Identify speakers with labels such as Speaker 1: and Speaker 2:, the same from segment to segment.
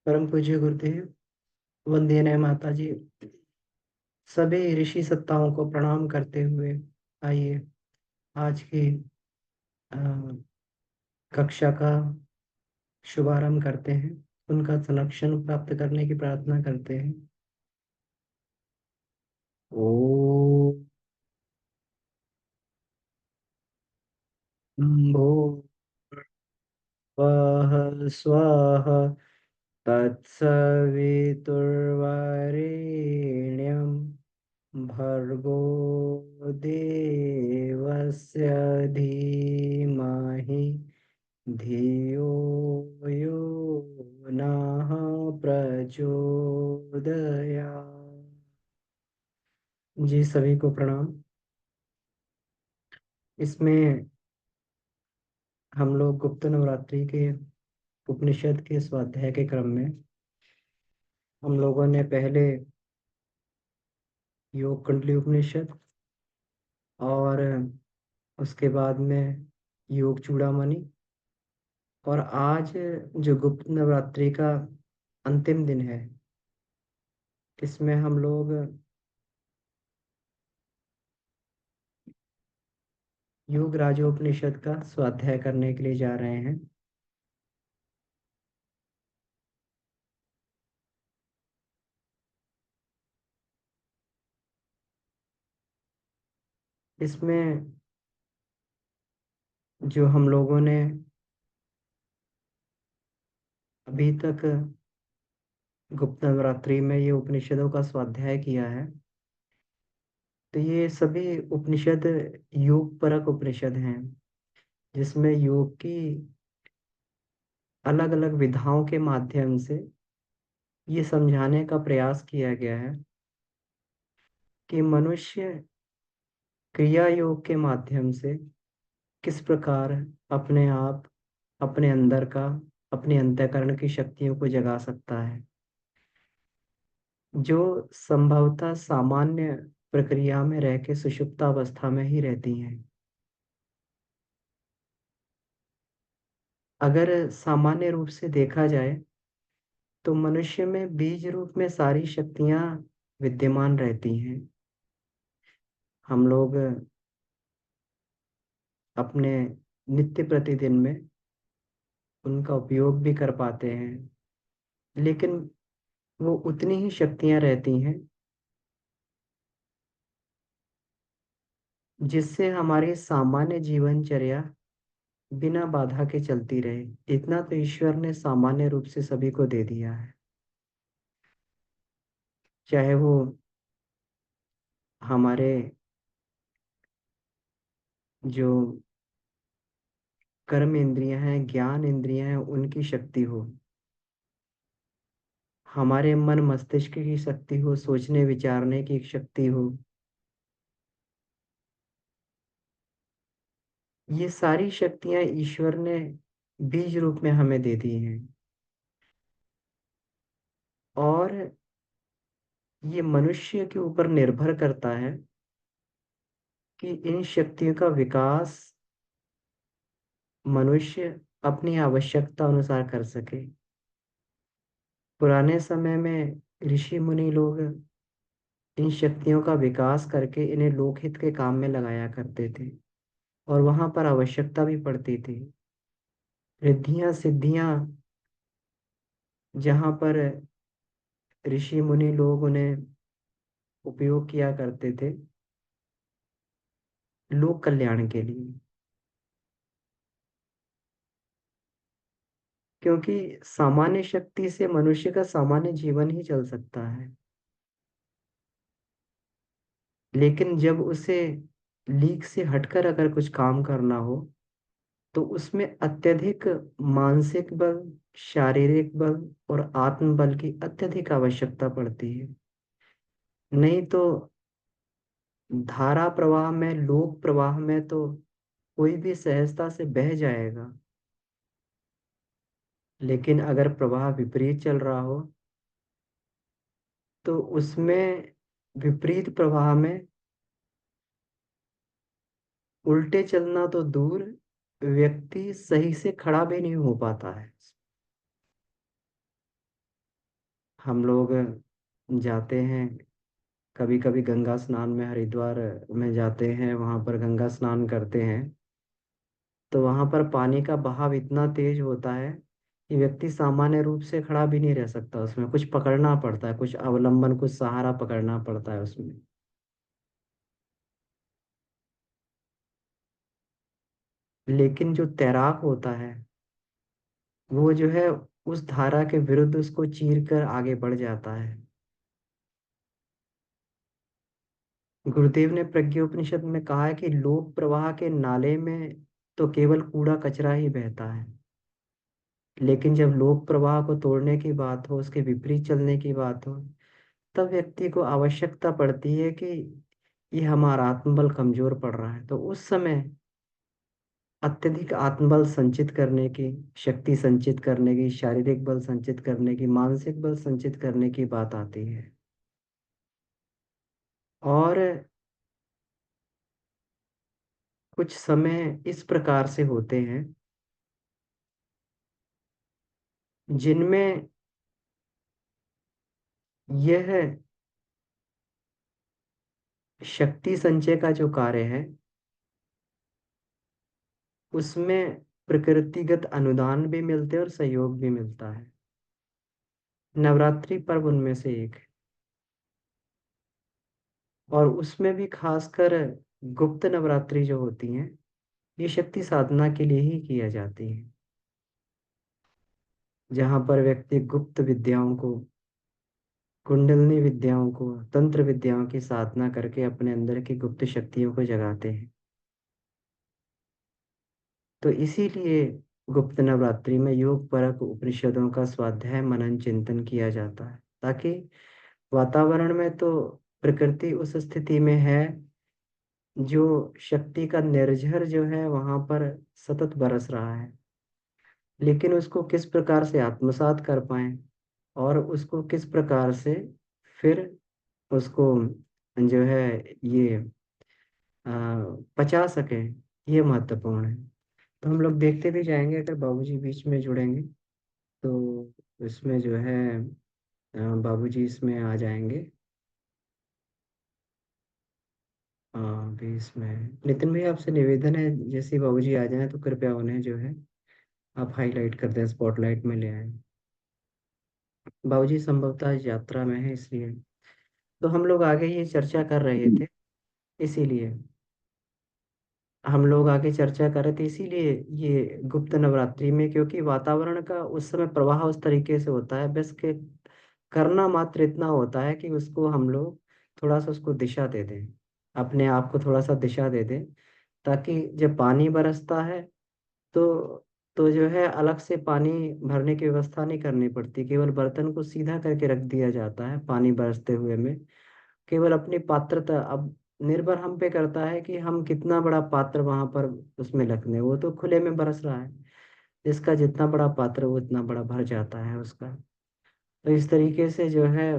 Speaker 1: परम पूज्य गुरुदेव, वंदनीय माता जी, सभी ऋषि सत्ताओं को प्रणाम करते हुए आइए आज की अ, कक्षा का शुभारंभ करते हैं। उनका संरक्षण प्राप्त करने की प्रार्थना करते हैं। ओम भूर्भुवः स्वः तत्सवितुर्वरेण्यं भर्गो देवस्य धीमहि धियो यो नः प्रचोदयात्। जी सभी को प्रणाम। इसमें हम लोग गुप्त नवरात्रि के उपनिषद के स्वाध्याय के क्रम में हम लोगों ने पहले योग कुंडली उपनिषद और उसके बाद में योग चूड़ामणि, और आज जो गुप्त नवरात्रि का अंतिम दिन है, इसमें हम लोग योग राजोपनिषद का स्वाध्याय करने के लिए जा रहे हैं। इसमें जो हम लोगों ने अभी तक गुप्त नवरात्रि में ये उपनिषदों का स्वाध्याय किया है, तो ये सभी उपनिषद योग परक उपनिषद हैं, जिसमें योग की अलग अलग विधाओं के माध्यम से ये समझाने का प्रयास किया गया है कि मनुष्य क्रिया योग के माध्यम से किस प्रकार अपने आप, अपने अंदर का, अपने अंतःकरण की शक्तियों को जगा सकता है, जो संभवतः सामान्य प्रक्रिया में रह के सुषुप्त अवस्था में ही रहती हैं। अगर सामान्य रूप से देखा जाए तो मनुष्य में बीज रूप में सारी शक्तियां विद्यमान रहती हैं। हम लोग अपने नित्य प्रतिदिन में उनका उपयोग भी कर पाते हैं, लेकिन वो उतनी ही शक्तियां रहती हैं जिससे हमारी सामान्य जीवनचर्या बिना बाधा के चलती रहे। इतना तो ईश्वर ने सामान्य रूप से सभी को दे दिया है, चाहे वो हमारे जो कर्म इंद्रियां हैं, ज्ञान इंद्रियां हैं, उनकी शक्ति हो, हमारे मन मस्तिष्क की शक्ति हो, सोचने विचारने की शक्ति हो, ये सारी शक्तियां ईश्वर ने बीज रूप में हमें दे दी हैं। और ये मनुष्य के ऊपर निर्भर करता है कि इन शक्तियों का विकास मनुष्य अपनी आवश्यकता अनुसार कर सके। पुराने समय में ऋषि मुनि लोग इन शक्तियों का विकास करके इन्हें लोकहित के काम में लगाया करते थे, और वहां पर आवश्यकता भी पड़ती थी। रिद्धियां सिद्धियां जहां पर ऋषि मुनि लोग उन्हें उपयोग किया करते थे लोक कल्याण के लिए, क्योंकि सामान्य शक्ति से मनुष्य का सामान्य जीवन ही चल सकता है। लेकिन जब उसे लीक से हटकर अगर कुछ काम करना हो, तो उसमें अत्यधिक मानसिक बल, शारीरिक बल और आत्मबल की अत्यधिक आवश्यकता पड़ती है। नहीं तो धारा प्रवाह में, लोक प्रवाह में तो कोई भी सहजता से बह जाएगा, लेकिन अगर प्रवाह विपरीत चल रहा हो तो उसमें विपरीत प्रवाह में उल्टे चलना तो दूर, व्यक्ति सही से खड़ा भी नहीं हो पाता है। हम लोग जाते हैं कभी कभी गंगा स्नान में, हरिद्वार में जाते हैं, वहाँ पर गंगा स्नान करते हैं। तो वहाँ पर पानी का बहाव इतना तेज होता है कि व्यक्ति सामान्य रूप से खड़ा भी नहीं रह सकता, उसमें कुछ पकड़ना पड़ता है, कुछ अवलंबन, कुछ सहारा पकड़ना पड़ता है उसमें। लेकिन जो तैराक होता है वो जो है उस धारा के विरुद्ध उसको चीर कर आगे बढ़ जाता है। गुरुदेव ने प्रज्ञोपनिषद में कहा है कि लोक प्रवाह के नाले में तो केवल कूड़ा कचरा ही बहता है, लेकिन जब लोक प्रवाह को तोड़ने की बात हो, उसके विपरीत चलने की बात हो, तब व्यक्ति को आवश्यकता पड़ती है कि ये हमारा आत्मबल कमजोर पड़ रहा है, तो उस समय अत्यधिक आत्मबल संचित करने की, शक्ति संचित करने की, शारीरिक बल संचित करने की, मानसिक बल संचित करने की बात आती है। और कुछ समय इस प्रकार से होते हैं जिनमें यह शक्ति संचय का जो कार्य है उसमें प्रकृतिगत अनुदान भी मिलते हैं और सहयोग भी मिलता है। नवरात्रि पर्व उनमें से एक है। और उसमें भी खासकर गुप्त नवरात्रि जो होती हैं, ये शक्ति साधना के लिए ही किया जाती है, जहाँ पर व्यक्ति गुप्त विद्याओं को, कुंडलिनी विद्याओं को, तंत्र विद्याओं की साधना करके अपने अंदर की गुप्त शक्तियों को जगाते हैं। तो इसीलिए गुप्त नवरात्रि में योग परक उपनिषदों का स्वाध्याय मनन चिंतन किया जाता है, ताकि वातावरण में तो प्रकृति उस स्थिति में है जो शक्ति का निर्झर जो है वहां पर सतत बरस रहा है, लेकिन उसको किस प्रकार से आत्मसात कर पाए और उसको किस प्रकार से फिर उसको जो है ये आ, पचा सके, ये महत्वपूर्ण है। तो हम लोग देखते भी जाएंगे, अगर बाबूजी बीच में जुड़ेंगे तो इसमें जो है बाबूजी इसमें आ जाएंगे। अभी इसमें नितिन भाई आपसे निवेदन है, जैसे ही बाबूजी आ जाएं तो कृपया उन्हें जो है आप हाईलाइट कर दें, स्पॉटलाइट में ले आए। बाबूजी संभवतः यात्रा में है इसलिए। तो हम लोग आगे ये चर्चा कर रहे थे, इसीलिए हम लोग आगे चर्चा कर रहे थे इसीलिए ये गुप्त नवरात्रि में, क्योंकि वातावरण का उस समय प्रवाह उस तरीके से होता है, बस के करना मात्र इतना होता है कि उसको हम लोग थोड़ा सा उसको दिशा दे दें, अपने आप को थोड़ा सा दिशा दे दें, ताकि जब पानी बरसता है तो जो है अलग से पानी भरने की व्यवस्था नहीं करनी पड़ती, केवल बर्तन को सीधा करके रख दिया जाता है पानी बरसते हुए में। केवल अपनी पात्रता अब निर्भर हम पे करता है कि हम कितना बड़ा पात्र वहां पर उसमें रख दें, वो तो खुले में बरस रहा है, जिसका जितना बड़ा पात्र वो उतना बड़ा भर जाता है उसका। तो इस तरीके से जो है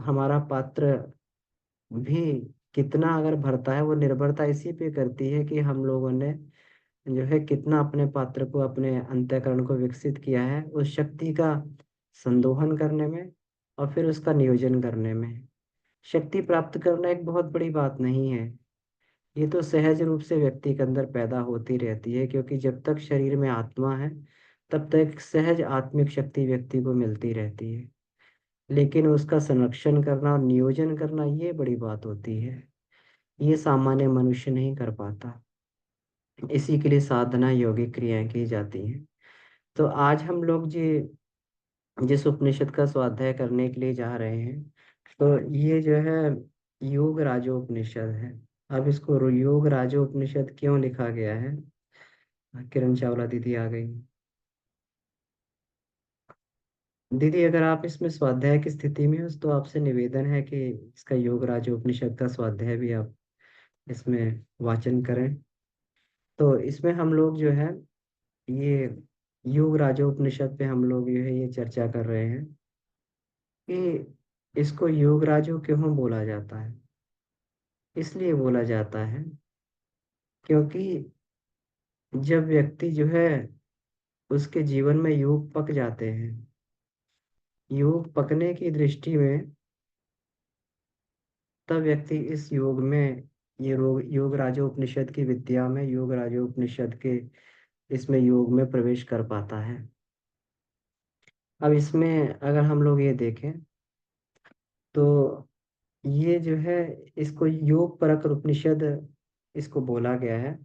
Speaker 1: हमारा पात्र भी कितना अगर भरता है, वो निर्भरता इसी पे करती है कि हम लोगों ने जो है कितना अपने पात्र को, अपने अंतःकरण को विकसित किया है उस शक्ति का संदोहन करने में और फिर उसका नियोजन करने में। शक्ति प्राप्त करना एक बहुत बड़ी बात नहीं है, ये तो सहज रूप से व्यक्ति के अंदर पैदा होती रहती है, क्योंकि जब तक शरीर में आत्मा है तब तक सहज आत्मिक शक्ति व्यक्ति को मिलती रहती है। लेकिन उसका संरक्षण करना और नियोजन करना ये बड़ी बात होती है, ये सामान्य मनुष्य नहीं कर पाता। इसी के लिए साधना योगिक क्रियाएं की जाती हैं। तो आज हम लोग जिस उपनिषद का स्वाध्याय करने के लिए जा रहे हैं, तो ये जो है योग राजोपनिषद है। अब इसको योग राजोपनिषद क्यों लिखा गया है, किरण चावला दीदी आ गई। दीदी अगर आप इसमें स्वाध्याय की स्थिति में हो तो आपसे निवेदन है कि इसका योग राजोपनिषद का स्वाध्याय भी आप इसमें वाचन करें। तो इसमें हम लोग जो है ये योग राजोपनिषद पे हम लोग जो है ये चर्चा कर रहे हैं कि इसको योग राजो क्यों बोला जाता है। इसलिए बोला जाता है क्योंकि जब व्यक्ति जो है उसके जीवन में योग पक जाते हैं, योग पकने की दृष्टि में तब व्यक्ति इस योग में, ये योग राजोपनिषद की विद्या में, योग राजोपनिषद के इसमें योग में प्रवेश कर पाता है। अब इसमें अगर हम लोग ये देखें तो ये जो है, इसको योग परक उपनिषद इसको बोला गया है,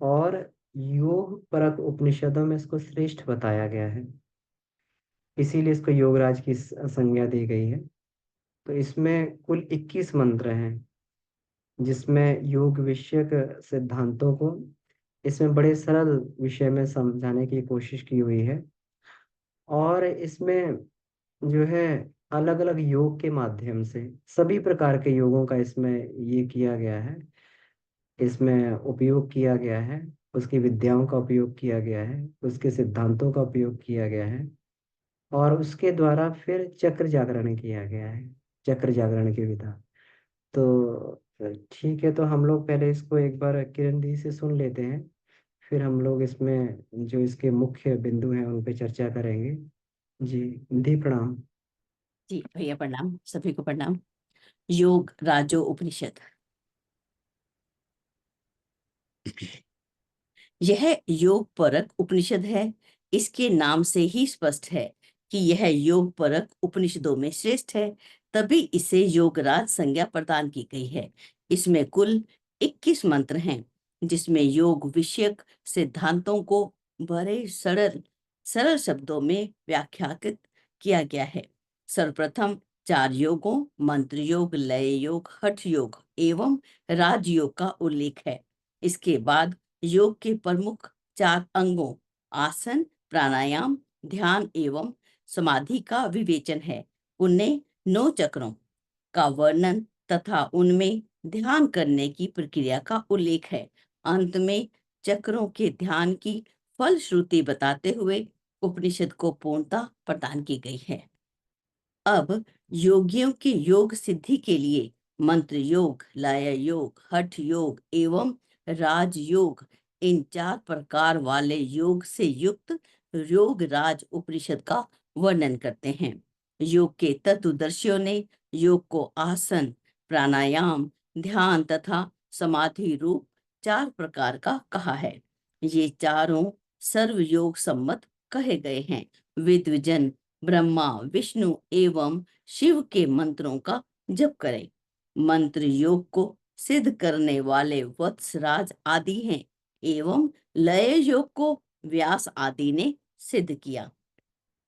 Speaker 1: और योग परक उपनिषदों में इसको श्रेष्ठ बताया गया है, इसीलिए इसको योगराज की संज्ञा दी गई है। तो इसमें कुल 21 मंत्र हैं, जिसमें योग विषयक सिद्धांतों को इसमें बड़े सरल विषय में समझाने की कोशिश की हुई है। और इसमें जो है अलग अलग योग के माध्यम से सभी प्रकार के योगों का इसमें ये किया गया है, इसमें उपयोग किया गया है, उसकी विद्याओं का उपयोग किया गया है, उसके सिद्धांतों का उपयोग किया गया है, और उसके द्वारा फिर चक्र जागरण किया गया है, चक्र जागरण की विधा। तो ठीक है, तो हम लोग पहले इसको एक बार किरण दी से सुन लेते हैं, फिर हम लोग इसमें जो इसके मुख्य बिंदु हैं उन पे चर्चा करेंगे। जी, दी प्रणाम।
Speaker 2: जी भैया प्रणाम, सभी को प्रणाम। योग राजो उपनिषद। यह योग परक उपनिषद है। इसके नाम से ही स्पष्ट है कि यह योग परक उपनिषदों में श्रेष्ठ है, तभी इसे योगराज संज्ञा प्रदान की गई है। इसमें कुल 21 मंत्र हैं, जिसमें योग विषयक सिद्धांतों को बड़े सरल सरल शब्दों में व्याख्यात किया गया है। सर्वप्रथम 4 योगों मंत्र योग, लय योग, हठ योग एवं राजयोग का उल्लेख है। इसके बाद योग के प्रमुख 4 अंगों आसन, प्राणायाम, ध्यान एवं समाधि का विवेचन है। उनमें 9 चक्रों का वर्णन तथा उनमें ध्यान करने की प्रक्रिया का उल्लेख है। अंत में चक्रों के ध्यान की फलश्रुति बताते हुए उपनिषद को पूर्णता प्रदान की गई है। अब योगियों की योग सिद्धि के लिए मंत्र योग, लय योग, हठ योग एवं राजयोग, इन 4 प्रकार वाले योग से युक्त योग राज उपनिषद का वर्णन करते हैं। योग के तत्वदर्शियों ने योग को आसन, प्राणायाम, ध्यान तथा समाधि रूप 4 प्रकार का कहा है। ये चारों सर्व योग सम्मत कहे गए हैं। विद्वजन ब्रह्मा, विष्णु एवं शिव के मंत्रों का जप करें। मंत्र योग को सिद्ध करने वाले वत्सराज आदि हैं एवं लय योग को व्यास आदि ने सिद्ध किया।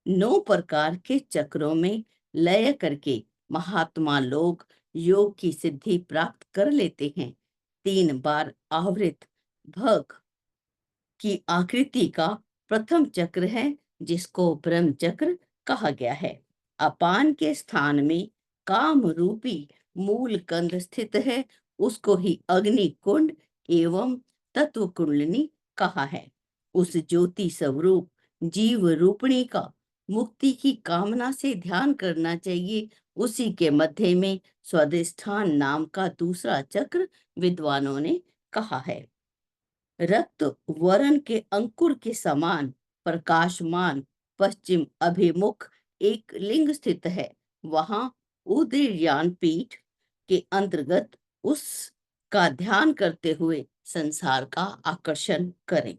Speaker 2: 9 प्रकार के चक्रों में लय करके महात्मा लोग योग की सिद्धि प्राप्त कर लेते हैं। 3 बार आवृत भग की आकृति का प्रथम चक्र है, जिसको ब्रह्म चक्र कहा गया है। अपान के स्थान में काम रूपी मूल कंद स्थित है, उसको ही अग्नि कुंड एवं तत्व कुंडलिनी कहा है। उस ज्योति स्वरूप जीव रूपणी का मुक्ति की कामना से ध्यान करना चाहिए। उसी के मध्य में स्वाधिष्ठान नाम का दूसरा चक्र विद्वानों ने कहा है। रक्त वर्ण के अंकुर के समान प्रकाशमान पश्चिम अभिमुख एक लिंग स्थित है। वहां उदययान पीठ के अंतर्गत उसका ध्यान करते हुए संसार का आकर्षण करें।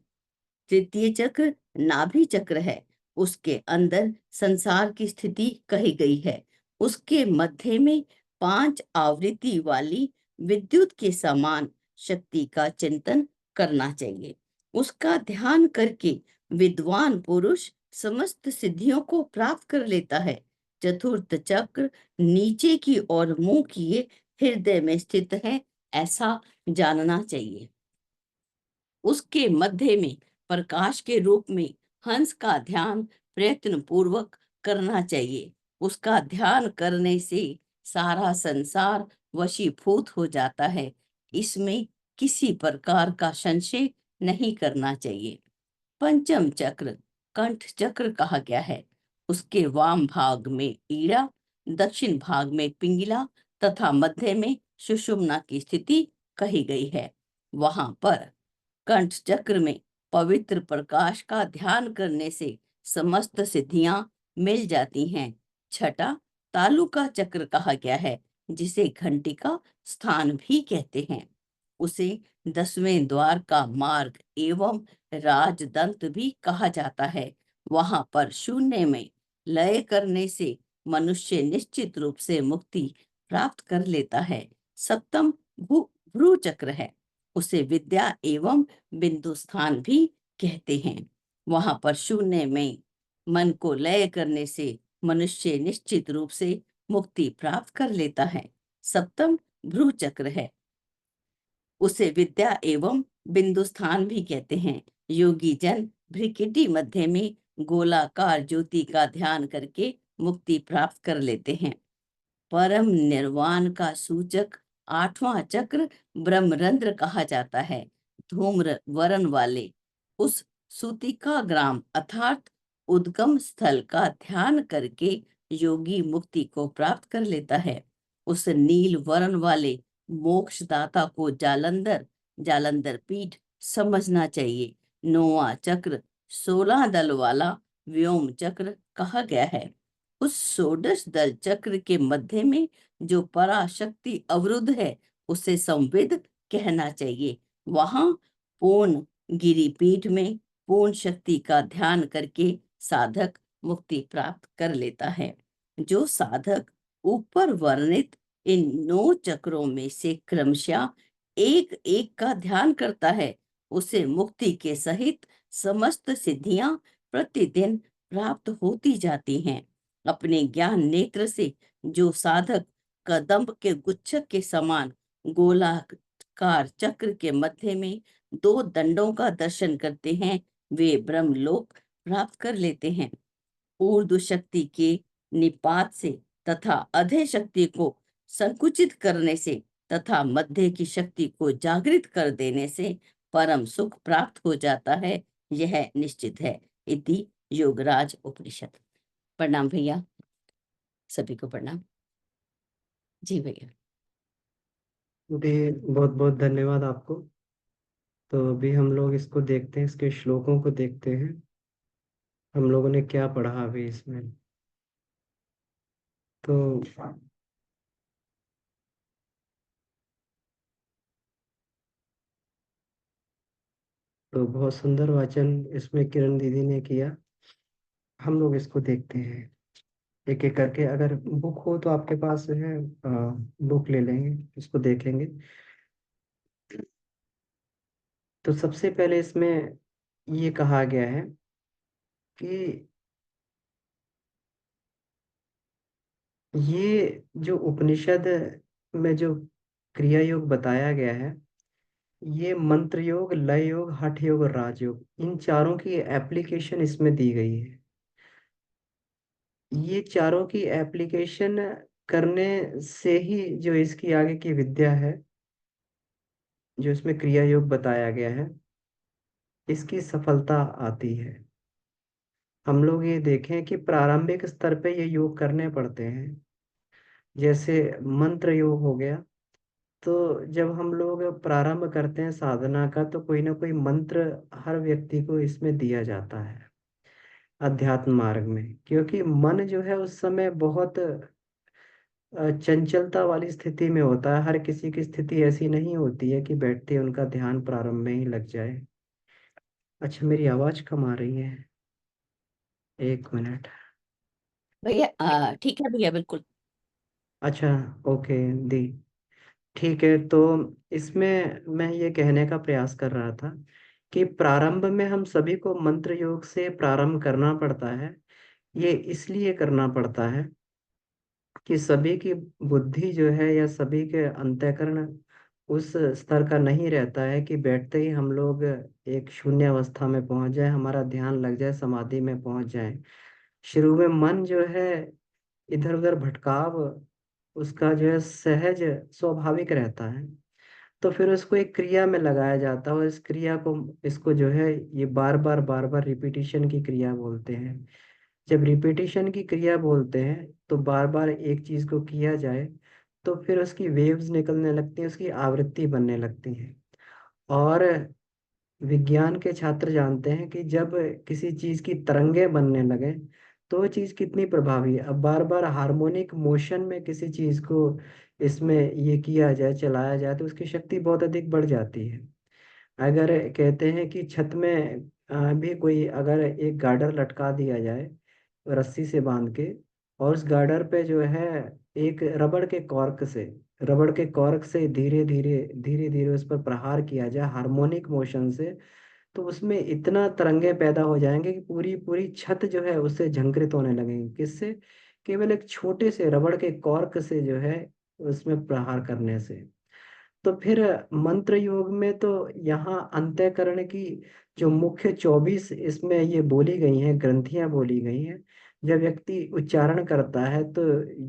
Speaker 2: तृतीय चक्र नाभि चक्र है, उसके अंदर संसार की स्थिति कही गई है। उसके मध्य में 5 आवृत्ति वाली विद्युत के समान शक्ति का चिंतन करना चाहिए। उसका ध्यान करके विद्वान पुरुष समस्त सिद्धियों को प्राप्त कर लेता है। चतुर्थ चक्र नीचे की ओर मुंह किए हृदय में स्थित है, ऐसा जानना चाहिए। उसके मध्य में प्रकाश के रूप में हंस का ध्यान प्रयत्न पूर्वक करना चाहिए। उसका ध्यान करने से सारा संसार वशीभूत हो जाता है। इसमें किसी प्रकार का संशय नहीं करना चाहिए। पंचम चक्र कंठ चक्र कहा गया है। उसके वाम भाग में ईड़ा, दक्षिण भाग में पिंगला तथा मध्य में सुषुम्ना की स्थिति कही गई है। वहां पर कंठ चक्र में पवित्र प्रकाश का ध्यान करने से समस्त सिद्धियां मिल जाती हैं। छठा तालुका चक्र कहा गया है, जिसे घंटी का स्थान भी कहते हैं। उसे 10वें द्वार का मार्ग एवं राजदंत भी कहा जाता है। वहां पर शून्य में लय करने से मनुष्य निश्चित रूप से मुक्ति प्राप्त कर लेता है। सप्तम भ्रू चक्र है, उसे विद्या एवं बिंदु स्थान भी कहते हैं। वहां पर शून्य में मन को लय करने से मनुष्य निश्चित रूप से मुक्ति प्राप्त कर लेता है। सप्तम भ्रू चक्र है, उसे विद्या एवं बिंदु स्थान भी कहते हैं। योगी जन भ्रिकुटी मध्य में गोलाकार ज्योति का ध्यान करके मुक्ति प्राप्त कर लेते हैं। परम निर्वाण का सूचक 8वां चक्र ब्रह्मरंध्र कहा जाता है। धूम्र वर्ण वाले उस सूतिका ग्राम अर्थात उद्गम स्थल का ध्यान करके योगी मुक्ति को प्राप्त कर लेता है। उस नील वर्ण वाले मोक्षदाता को जालंधर जालंधर पीठ समझना चाहिए। 9वां चक्र 16 दल वाला व्योम चक्र कहा गया है। उस षोडश दल चक्र के मध्य में जो पराशक्ति अवरुद्ध है, उसे संविद कहना चाहिए। वहां पूर्ण गिरिपीठ में पूर्ण शक्ति का ध्यान करके साधक मुक्ति प्राप्त कर लेता है। जो साधक ऊपर वर्णित इन 9 चक्रों में से क्रमशः एक एक का ध्यान करता है, उसे मुक्ति के सहित समस्त सिद्धियां प्रतिदिन प्राप्त होती जाती हैं। अपने ज्ञान नेत्र से जो साधक कदम्ब के गुच्छक के समान गोलाकार चक्र के मध्य में 2 दंडों का दर्शन करते हैं, वे ब्रह्मलोक प्राप्त कर लेते हैं। ऊर्ध्व शक्ति के निपात से तथा अधे शक्ति को संकुचित करने से तथा मध्य की शक्ति को जागृत कर देने से परम सुख प्राप्त हो जाता है, यह निश्चित है। इति योगराज उपनिषद। प्रणाम भैया, सभी को प्रणाम। जी भैया।
Speaker 1: भी बहुत बहुत धन्यवाद आपको। तो अभी हम लोग इसको देखते हैं, इसके श्लोकों को देखते हैं हम लोगों ने क्या पढ़ा अभी इसमें। तो बहुत सुंदर वाचन इसमें किरण दीदी ने किया। हम लोग इसको देखते हैं एक एक करके। अगर बुक हो तो आपके पास है, बुक ले लेंगे, इसको देखेंगे। तो सबसे पहले इसमें ये कहा गया है कि ये जो उपनिषद में जो क्रिया योग बताया गया है, ये मंत्र योग, लय योग, हठ योग और राजयोग, इन चारों की एप्लीकेशन इसमें दी गई है। ये चारों की एप्लीकेशन करने से ही जो इसकी आगे की विद्या है, जो इसमें क्रिया योग बताया गया है, इसकी सफलता आती है। हम लोग ये देखें कि प्रारंभिक स्तर पे ये योग करने पड़ते हैं। जैसे मंत्र योग हो गया, तो जब हम लोग प्रारंभ करते हैं साधना का, तो कोई ना कोई मंत्र हर व्यक्ति को इसमें दिया जाता है अध्यात्म मार्ग में। क्योंकि मन जो है उस समय बहुत चंचलता वाली स्थिति में होता है। हर किसी की स्थिति ऐसी नहीं होती है कि बैठते ही उनका ध्यान प्रारंभ में ही लग जाए। अच्छा, मेरी आवाज कम आ रही है, 1 मिनट।
Speaker 2: भैया ठीक है भैया, बिल्कुल।
Speaker 1: अच्छा, ओके दी, ठीक है। तो इसमें मैं ये कहने का प्रयास कर रहा था कि प्रारंभ में हम सभी को मंत्र योग से प्रारंभ करना पड़ता है। ये इसलिए करना पड़ता है कि सभी की बुद्धि जो है या सभी के अंतःकरण उस स्तर का नहीं रहता है कि बैठते ही हम लोग एक शून्य अवस्था में पहुंच जाए, हमारा ध्यान लग जाए, समाधि में पहुंच जाए। शुरू में मन जो है इधर उधर भटकाव उसका जो है सहज स्वाभाविक रहता है। तो फिर उसको एक क्रिया में लगाया जाता है, और इस क्रिया को, इसको जो है ये बार बार रिपीटिशन की क्रिया बोलते हैं। जब रिपीटिशन की क्रिया बोलते हैं तो बार बार एक चीज को किया जाए तो फिर उसकी वेव्स निकलने लगती हैं, उसकी आवृत्ति बनने लगती है। और विज्ञान के छात्र जानते हैं कि जब किसी चीज की तरंगे बनने लगे तो वो चीज कितनी प्रभावी है। अब बार बार हार्मोनिक मोशन में किसी चीज को इसमें ये किया जाए, चलाया जाए, तो उसकी शक्ति बहुत अधिक बढ़ जाती है। अगर कहते हैं कि छत में भी कोई अगर एक गार्डर लटका दिया जाए रस्सी से बांध के, और उस गार्डर पे जो है एक रबड़ के कॉर्क से धीरे धीरे उस पर प्रहार किया जाए हार्मोनिक मोशन से, तो उसमें इतना तरंगे पैदा हो जाएंगे कि पूरी पूरी छत जो है उससे झंकृत होने लगेंगी। किससे? केवल एक छोटे से रबड़ के कॉर्क से जो है उसमें प्रहार करने से। तो फिर मंत्र योग में तो यहाँ अंतःकरण की जो मुख्य 24 इसमें ये बोली गई हैं, ग्रंथियां बोली गई हैं। जब व्यक्ति उच्चारण करता है तो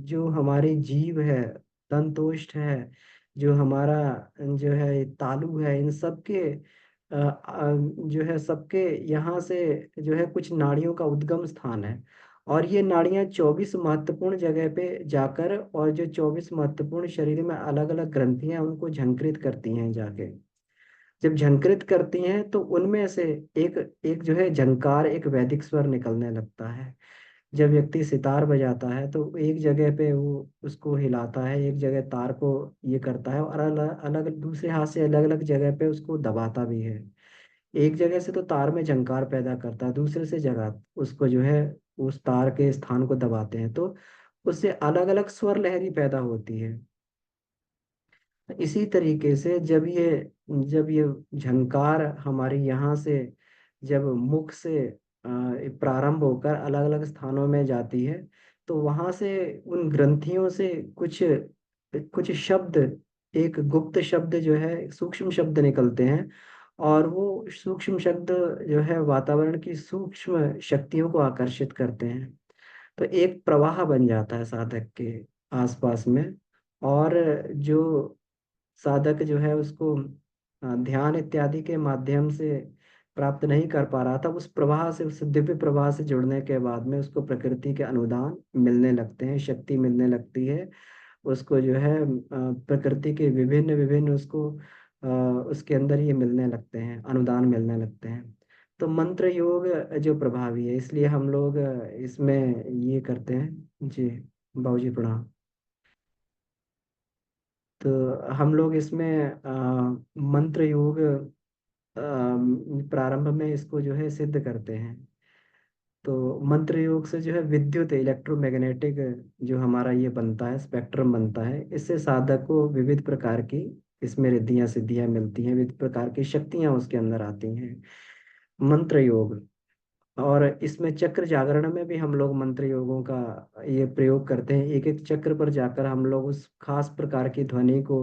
Speaker 1: जो हमारी जीभ है, दंतोष्ठ है, जो हमारा जो है तालु है, इन सब के जो है सबके यहाँ से जो है कुछ नाड़ियों का उद्गम स्थान है। और ये नाड़ियाँ 24 महत्वपूर्ण जगह पे जाकर, और जो 24 महत्वपूर्ण शरीर में अलग अलग ग्रंथियां उनको झंकृत करती हैं जाके। जब झंकृत करती हैं तो उनमें से एक एक जो है झंकार, एक वैदिक स्वर निकलने लगता है। जब व्यक्ति सितार बजाता है तो एक जगह पे वो उसको हिलाता है, एक जगह तार को ये करता है, और अलग अलग दूसरे हाथ से अलग अलग जगह पे उसको दबाता भी है। एक जगह से तो तार में झंकार पैदा करता है, दूसरे से जगह उसको जो है उस तार के स्थान को दबाते हैं, तो उससे अलग अलग स्वर लहरी पैदा होती है। इसी तरीके से जब ये झंकार हमारे यहाँ से जब मुख से प्रारंभ होकर अलग अलग स्थानों में जाती है, तो वहां से उन ग्रंथियों से कुछ कुछ शब्द, एक गुप्त शब्द जो है, सूक्ष्म शब्द निकलते हैं। और वो सूक्ष्म शब्द जो है वातावरण की सूक्ष्म शक्तियों को आकर्षित करते हैं। तो एक प्रवाह बन जाता है साधक के आसपास में। और जो साधक जो है उसको ध्यान इत्यादि के माध्यम से प्राप्त नहीं कर पा रहा था, उस प्रवाह से, उस दिव्य प्रवाह से जुड़ने के बाद में उसको प्रकृति के अनुदान मिलने लगते हैं, शक्ति मिलने लगती है। उसको जो है प्रकृति के विभिन्न विभिन्न उसको उसके अंदर ये मिलने लगते हैं, अनुदान मिलने लगते हैं। तो मंत्र योग जो प्रभावी है, इसलिए हम लोग इसमें ये करते हैं जी। बाबूजी प्रणाम। तो हम लोग इसमें मंत्र योग प्रारंभ में इसको जो है सिद्ध करते हैं। तो मंत्र योग से जो है विद्युत इलेक्ट्रोमैग्नेटिक जो हमारा ये बनता है, स्पेक्ट्रम बनता है, इससे साधक को विविध प्रकार की इसमें रिद्धियां सिद्धियां मिलती हैं, विविध प्रकार की शक्तियां उसके अंदर आती हैं। मंत्र योग। और इसमें चक्र जागरण में भी हम लोग मंत्र योगों का ये प्रयोग करते हैं। एक एक चक्र पर जाकर हम लोग उस खास प्रकार की ध्वनि को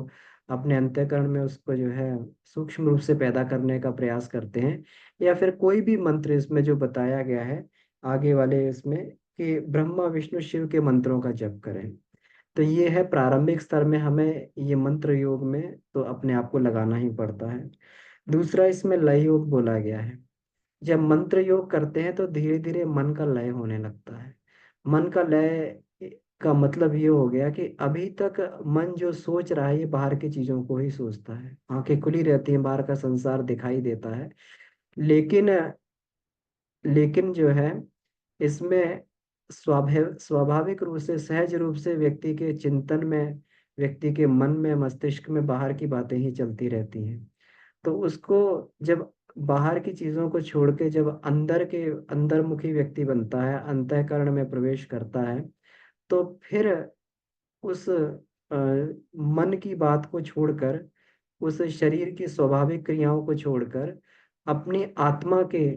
Speaker 1: अपने अंतःकरण में उसको जो है सूक्ष्म रूप से पैदा करने का प्रयास करते हैं। या फिर कोई भी मंत्र इसमें जो बताया गया है आगे वाले इसमें, कि ब्रह्मा विष्णु शिव के मंत्रों का जप करें। तो ये है प्रारंभिक स्तर में हमें ये मंत्र योग में तो अपने आप को लगाना ही पड़ता है। दूसरा इसमें लय योग बोला गया है। जब मंत्र योग करते हैं तो धीरे धीरे मन का लय होने लगता है। मन का लय का मतलब ये हो गया कि अभी तक मन जो सोच रहा है ये बाहर की चीजों को ही सोचता है, आंखें खुली रहती हैं, बाहर का संसार दिखाई देता है। लेकिन लेकिन जो है इसमें स्वाभाविक रूप से, सहज रूप से व्यक्ति के चिंतन में, व्यक्ति के मन में, मस्तिष्क में बाहर की बातें ही चलती रहती हैं। तो उसको जब बाहर की चीजों को छोड़ के जब अंदर के अंतर्मुखी व्यक्ति बनता है, अंतःकरण में प्रवेश करता है, तो फिर उस मन की बात को छोड़कर, उस शरीर की स्वाभाविक क्रियाओं को छोड़कर अपनी आत्मा के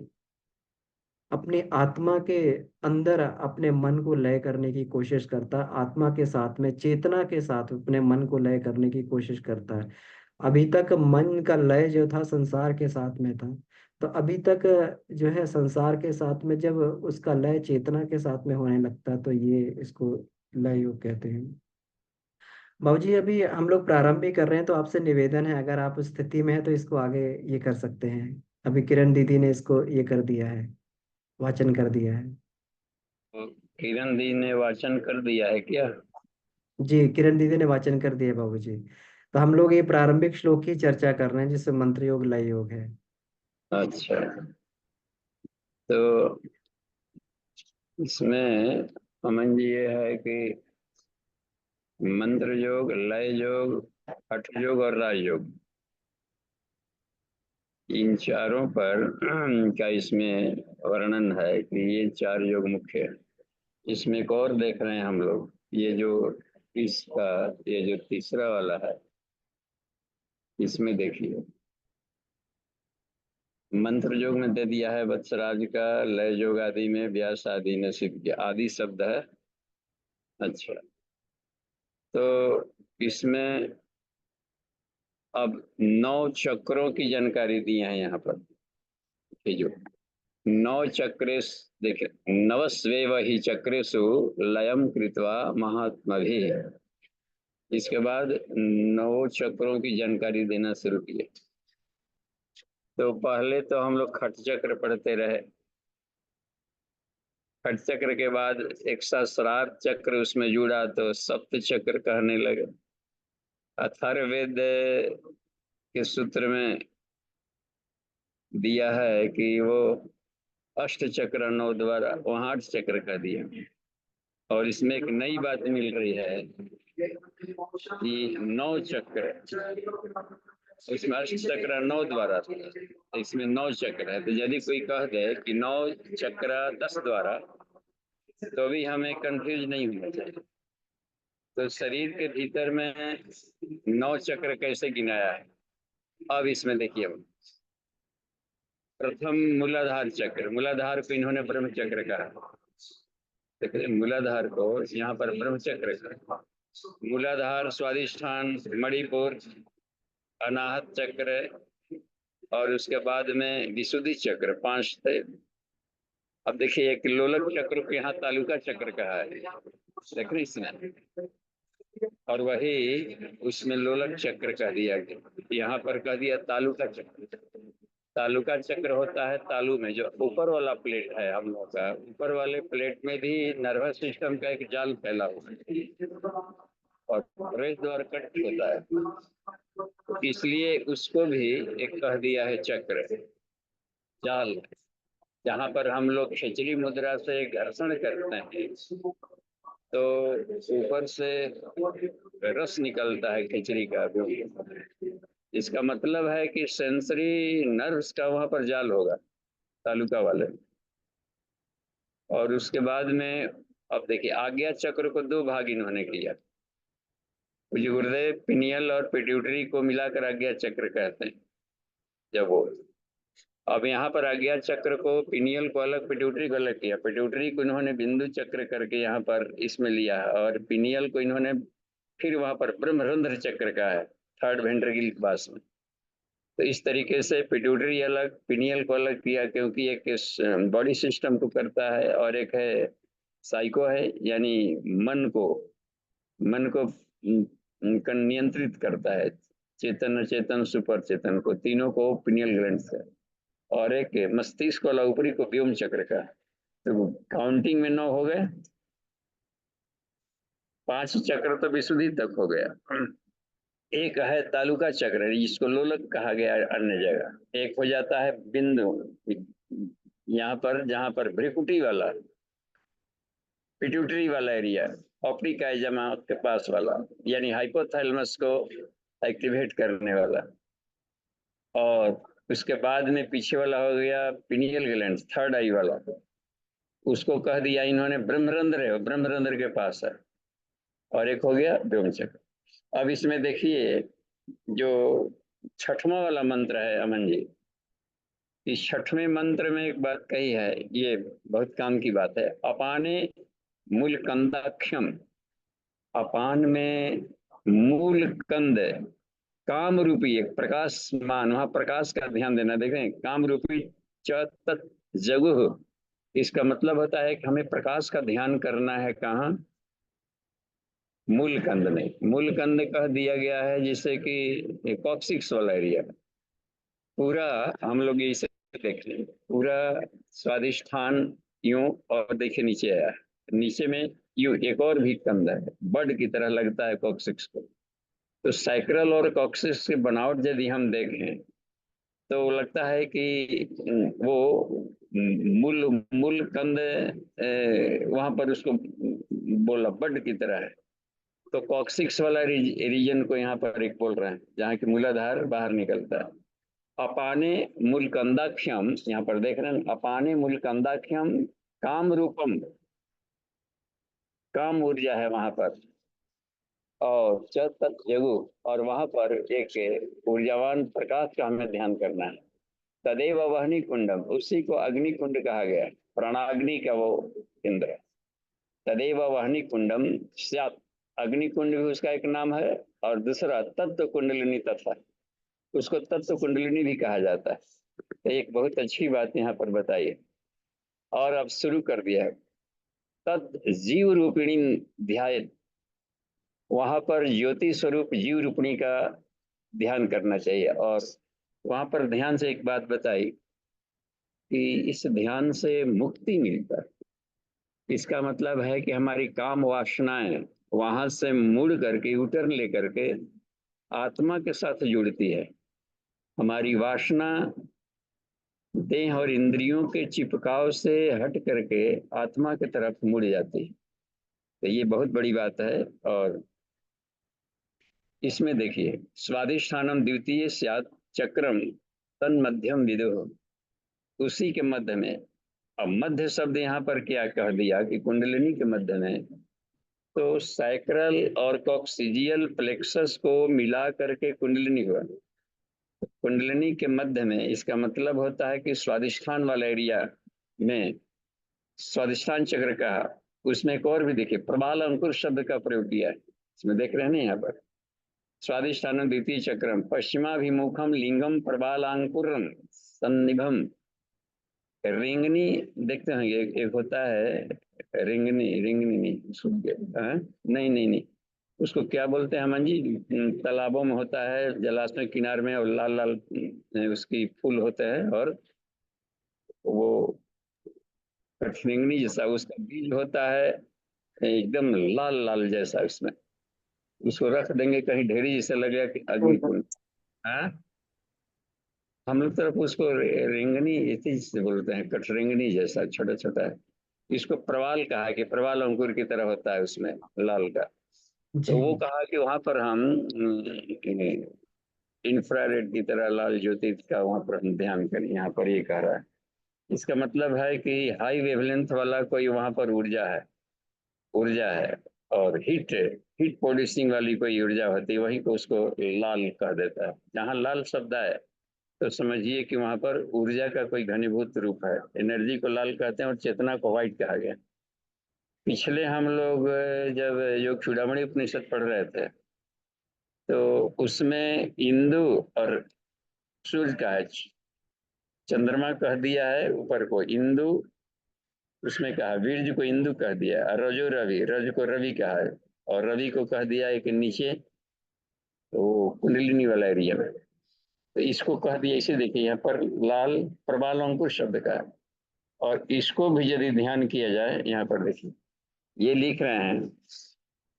Speaker 1: अपनी आत्मा के अंदर अपने मन को लय करने की कोशिश करता है, आत्मा के साथ में, चेतना के साथ अपने मन को लय करने की कोशिश करता है। अभी तक मन का लय जो था संसार के साथ में था, तो अभी तक जो है संसार के साथ में जब उसका लय चेतना के साथ में होने लगता है तो ये इसको लय योग कहते हैं। बाबूजी अभी हम लोग प्रारंभ ही कर रहे हैं, तो आपसे निवेदन है अगर आप उस स्थिति में है तो इसको आगे ये कर सकते हैं। अभी किरण दीदी ने इसको ये कर दिया है, वाचन कर दिया है।
Speaker 3: तो किरण दी ने वाचन कर दिया है क्या?
Speaker 1: जी, किरण दीदी ने वाचन कर दिया बाबूजी। तो हम लोग ये प्रारंभिक श्लोक की चर्चा कर रहे हैं जिससे मंत्र योग लय योग है।
Speaker 3: अच्छा, तो इसमें अमन जी ये है कि मंत्र योग, लय योग, हठ योग और राज योग, इन चारों पर का इसमें वर्णन है कि ये चार योग मुख्य है। इसमें एक और देख रहे हैं हम लोग, ये जो इसका ये जो तीसरा वाला है, इसमें देखिए मंत्र योग में दे दिया है वत्सराज का, लय योग आदि में व्यास आदि ने सिद्ध किया, आदि शब्द है। अच्छा, तो इसमें अब 9 चक्रों की जानकारी दी है यहाँ पर। ये जो 9 चक्रे, देखिए नवस्वेव ही चक्रेषु लयम कृत्वा महात्मभिः, इसके बाद 9 चक्रों की जानकारी देना शुरू किए। तो पहले तो हम लोग खट चक्र पढ़ते रहे, खट चक्र के बाद एक सहस्रार चक्र उसमें जुड़ा तो सप्त चक्र कहने लगे। अथर्ववेद के सूत्र में दिया है कि वो अष्ट चक्र 9 द्वारा, वहां 8 चक्र का दिया। और इसमें एक नई बात मिल रही है कि 9 चक्र, इसमें अष्ट चक्र 9 द्वारा, इसमें 9 चक्र है। तो यदि कोई कह दे कि 9 चक्र 10 द्वारा, तो भी हमें कंफ्यूज नहीं होना चाहिए। तो शरीर के भीतर में 9 चक्र कैसे गिनाया है, अब इसमें देखिए। प्रथम मूलाधार चक्र, मूलाधार को इन्होंने ब्रह्म चक्र कहा। देखिए मूलाधार को यहाँ पर ब्रह्म चक्र कहा। मूलाधार, स्वादिष्ठान, मणिपुर, अनाहत चक्र, और उसके बाद में विशुद्धि चक्र, 5 थे। अब देखिए एक लोलक चक्र को यहाँ तालुका चक्र कहा है, देख रहे इसमें, और वही उसमें लोलक चक्र कह दिया गया, यहाँ पर कह दिया तालुका चक्र। तालुका चक्र होता है तालु में, जो ऊपर वाला प्लेट है हम लोग का, ऊपर वाले प्लेट में भी नर्वस सिस्टम का एक जाल फैला हुआ है और प्रवेश द्वार कट होता है, इसलिए उसको भी एक कह दिया है चक्र, जाल। जहाँ पर हम लोग खिचड़ी मुद्रा से घर्षण करते हैं तो ऊपर से रस निकलता है खिचड़ी का, इसका मतलब है कि सेंसरी नर्व्स का वहां पर जाल होगा तालुका वाले। और उसके बाद में अब देखिए आज्ञा चक्र को 2 भाग इन्होंने किया, पूज्य गुरुदेव पिनियल और पिट्यूटरी को मिलाकर आज्ञा चक्र कहते हैं। जब वो अब यहाँ पर आज्ञा चक्र को, पिनियल को अलग, पिट्यूटरी को अलग किया। पिट्यूटरी को इन्होंने बिंदु चक्र करके यहाँ पर इसमें लिया है, और पिनियल को इन्होंने फिर वहां पर ब्रह्मरंध्र चक्र का है, 3rd वेंट्रिकल के पास में। तो इस तरीके से पिट्यूटरी अलग, पिनियल को अलग किया, क्योंकि एक बॉडी सिस्टम को करता है और एक है साइको है, यानी मन को नियंत्रित करता है, चेतन अचेतन सुपर चेतन को, तीनों को पिनियल ग्लैंड है। और एक मस्तिष्क वाला ऊपरी को व्योम चक्र का। तो काउंटिंग में 9 हो गए, 5 चक्र तो विशुद्धि तक हो गया। एक है तालुका चक्र जिसको लोलक कहा गया अन्य जगह। एक हो जाता है बिंदु, यहाँ पर जहाँ पर भ्रिकुटी वाला, पिट्यूटरी वाला एरिया, ऑप्टिकाइजमा के पास वाला, यानी हाइपोथैलेमस को एक्टिवेट करने वाला। और उसके बाद में पीछे वाला हो गया पिनियल ग्लैंड, 3rd आई वाला, उसको कह दिया इन्होंने ब्रह्मरंध्र है, ब्रह्मरंध्र के पास है। और एक हो गया व्योम चक्र। अब इसमें देखिए जो 6वां वाला मंत्र है अमन जी, इस 6वें मंत्र में एक बात कही है, ये बहुत काम की बात है। अपाने मूल कंदाख्यम, अपान में मूल कंद, काम रूपी एक प्रकाशमान, वहां प्रकाश का ध्यान देना। देखें काम रूपी च तत् जगुः, इसका मतलब होता है कि हमें प्रकाश का ध्यान करना है। कहाँ? मूल कंद में। मूल कंद कह दिया गया है जिससे कि कॉक्सिक्स वाला एरिया पूरा हम लोग इसे देख लें, पूरा स्वादिष्ठान यूं, और देखिए नीचे आया, नीचे में यूं एक और भी कंद है, बर्ड की तरह लगता है कॉक्सिक्स को। तो साइक्रल और कॉक्सिक्स की बनावट यदि हम देखें तो लगता है कि वो मूल मूल कंद वहां पर उसको बोला बड की तरह है। तो कॉक्सिक्स वाला रीजन को यहाँ पर एक बोल रहे हैं जहाँ की मूलाधार बाहर निकलता है। अपाने मूलकंदाख्यम, यहाँ पर देख रहे हैं, अपाने मूलकंदाख्यम काम रूपम, काम ऊर्जा है वहां पर। और जगु, और वहां पर एक ऊर्जावान प्रकाश का हमें ध्यान करना है। तदेव वहनी कुंडम, उसी को अग्नि कुंड कहा गया, प्राणाग्नि का वो केंद्र है। तदेव वहनी कुंडम स्यात्, अग्नि कुंड भी उसका एक नाम है। और दूसरा तत्व कुंडलिनी तत्व, उसको तत्व कुंडलिनी भी कहा जाता है। तो एक बहुत अच्छी बात यहाँ पर बताई है। और अब शुरू कर दिया है, तत् जीव रूपिणी ध्यान, वहां पर ज्योति स्वरूप जीव रूपिणी का ध्यान करना चाहिए। और वहां पर ध्यान से एक बात बताई कि इस ध्यान से मुक्ति मिलता है। इसका मतलब है कि हमारी काम वासनाएं वहां से मुड़ करके यूटर्न लेकर के आत्मा के साथ जुड़ती है। हमारी वासना देह और इंद्रियों के चिपकाव से हट करके आत्मा की तरफ मुड़ जाती है। तो ये बहुत बड़ी बात है। और इसमें देखिए, स्वादिष्ठानम द्वितीय स्यात् चक्रम तन मध्यम विदुः, उसी के मध्य में। अब मध्य शब्द यहाँ पर क्या कह दिया कि कुंडलिनी के मध्य में, तो सैक्रल और कॉक्सिजियल प्लेक्सस को मिला करके कुंडलिनी हुआ। कुंडलिनी के मध्य में, इसका मतलब होता है कि स्वादिष्ठान वाला एरिया में, स्वादिष्ठान चक्र का, उसमें एक और भी देखिए प्रबाल अंकुर शब्द का प्रयोग किया है, इसमें देख रहे हैं ना यहाँ पर। स्वादिष्ठान द्वितीय चक्रम पश्चिमाभिमुखम लिंगम प्रबालांकुरम सन्निभम। रिंगनी देखते हैं, एक होता है रिंगनी, रिंगनी नहीं उसको नहीं नहीं नहीं, उसको क्या बोलते हैं अमन जी? तालाबों में होता है, जलाशय किनारे में, और लाल लाल उसकी फूल होते हैं, और वो रिंगनी जैसा उसका बीज होता है, एकदम लाल लाल जैसा। उसमें उसको रख देंगे कहीं ढेरी जैसा लगेगा कि अग्निकुंड। हाँ, हम लोग तरफ उसको रिंगनी इसी से बोलते हैं, कटरिंगनी जैसा छोटा छोटा है। इसको प्रवाल कहा कि प्रवाल अंकुर की तरह होता है उसमें लाल का।
Speaker 1: जी।
Speaker 3: तो वो कहा कि वहां पर हम इंफ्रारेड की तरह लाल ज्योति का वहां पर हम ध्यान करें। यहाँ पर ये कह रहा है, इसका मतलब है कि हाई वेवलेंथ वाला कोई वहां पर ऊर्जा है, ऊर्जा है। और हीट हीट प्रोड्यूसिंग वाली कोई ऊर्जा होती है, वही को उसको लाल कह देता है। जहाँ लाल शब्द है तो समझिए कि वहां पर ऊर्जा का कोई घनीभूत रूप है। एनर्जी को लाल कहते हैं और चेतना को व्हाइट कहा गया। पिछले हम लोग जब योग चूड़ामणि उपनिषद पढ़ रहे थे, तो उसमें इंदु और सूर्य का है, चंद्रमा कह दिया है ऊपर को इंदु, उसमें कहा वीर्य को इंदु कह दिया, और रजो रवि, रज को रवि कहा है, और रवि को कह दिया एक नीचे, तो कुंडलिनी वाला एरिया में। तो इसको कह दिया, इसे देखिए यहाँ पर लाल प्रबाल अंकुर शब्द का है। और इसको भी यदि ध्यान किया जाए, यहाँ पर देखिए ये लिख रहे हैं,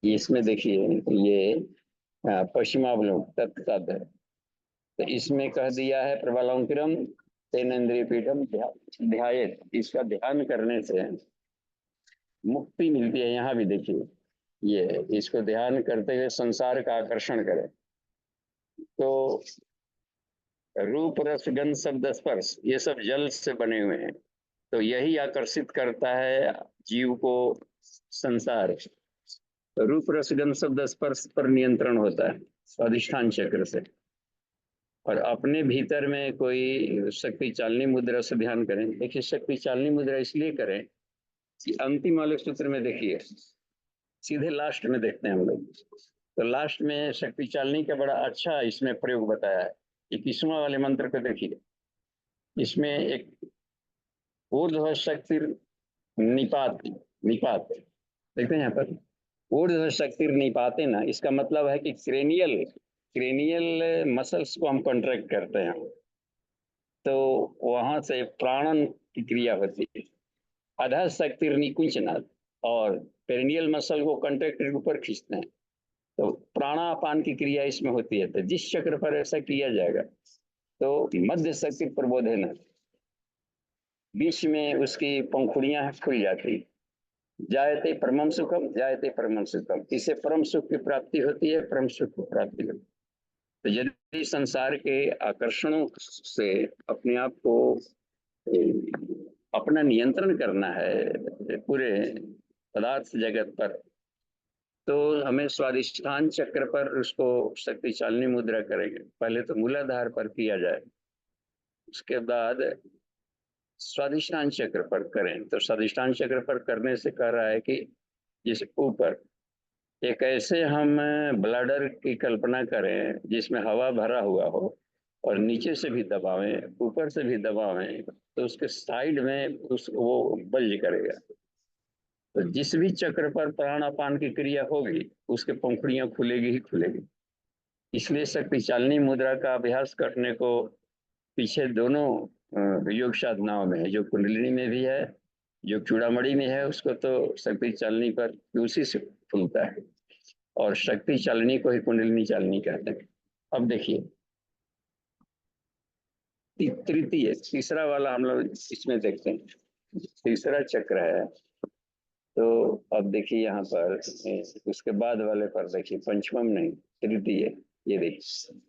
Speaker 3: इसमें देखिए ये पश्चिमावलोक तत्सद है। तो इसमें कह दिया है प्रबलांकिरम तेनेन्द्रिय पीठम ध्यायेत, इसका ध्यान करने से मुक्ति मिलती है। यहाँ भी देखिए ये, इसको ध्यान करते हुए संसार का आकर्षण करें। तो रूप रस गंध शब्द स्पर्श ये सब जल से बने हुए हैं, तो यही आकर्षित करता है जीव को संसार। तो रूप रस गंध शब्द स्पर्श पर नियंत्रण होता है स्वादिष्ठान चक्र से। और अपने भीतर में कोई शक्ति चालनी मुद्रा से ध्यान करें। देखिए शक्ति चालनी मुद्रा इसलिए करें कि अंतिम वाले सूत्र में देखिए, सीधे लास्ट में देखते हैं हम लोग, तो लास्ट में शक्ति चालनी का बड़ा अच्छा इसमें प्रयोग बताया है। 21वां वाले मंत्र को देखिए, इसमें एक ऊर्ध्व शक्ति निपात, निपात देखते हैं यहाँ पर, ऊर्ध्व शक्ति निपाते ना, इसका मतलब है कि क्रेनियल क्रेनियल मसल्स को हम कॉन्ट्रैक्ट करते हैं, तो वहां से प्राणन की क्रिया होती है। अधः शक्ति निकुंचना, और पेरिनियल मसल को कॉन्ट्रैक्ट के ऊपर खींचते हैं, तो प्राणापान की क्रिया इसमें होती है। तो जिस चक्र पर ऐसा किया जाएगा, तो मध्य शक्ति प्रबोधन, बीच में उसकी पंखुड़ियां खुल जाती, जायते परमम सुखम, जायते परमम सुखम, इससे परम सुख की प्राप्ति होती है, परम सुख की प्राप्ति होती है। तो यदि संसार के आकर्षणों से अपने आप को अपना नियंत्रण करना है पूरे पदार्थ जगत पर, तो हमें स्वादिष्ठान चक्र पर उसको शक्ति चालनी मुद्रा करेंगे। पहले तो मूलाधार पर किया जाए, उसके बाद स्वादिष्ठान चक्र पर करें। तो स्वादिष्ठान चक्र पर करने से कह रहा है कि जिस ऊपर एक ऐसे हम ब्लैडर की कल्पना करें जिसमें हवा भरा हुआ हो, और नीचे से भी दबावें, ऊपर से भी दबावें, तो उसके साइड में वो बल्ज करेगा। तो जिस भी चक्र पर प्राणापान की क्रिया होगी उसके पंखुड़ियां खुलेगी ही खुलेगी। इसलिए शक्ति चालनी मुद्रा का अभ्यास करने को पीछे दोनों योग साधनाओं में है, जो कुंडलिनी में भी है, जो चूड़ामणि में है, उसको तो शक्ति चालनी पर उसी से खुलता है, और शक्ति चालनी को ही कुंडलिनी चालनी कहते हैं। अब देखिए तृतीय, तीसरा वाला हम लोग इसमें देखते हैं, तीसरा चक्र है। तो अब देखिए यहाँ पर उसके बाद वाले पर देखिए, पंचमम नहीं, तृतीय, ये देखिए,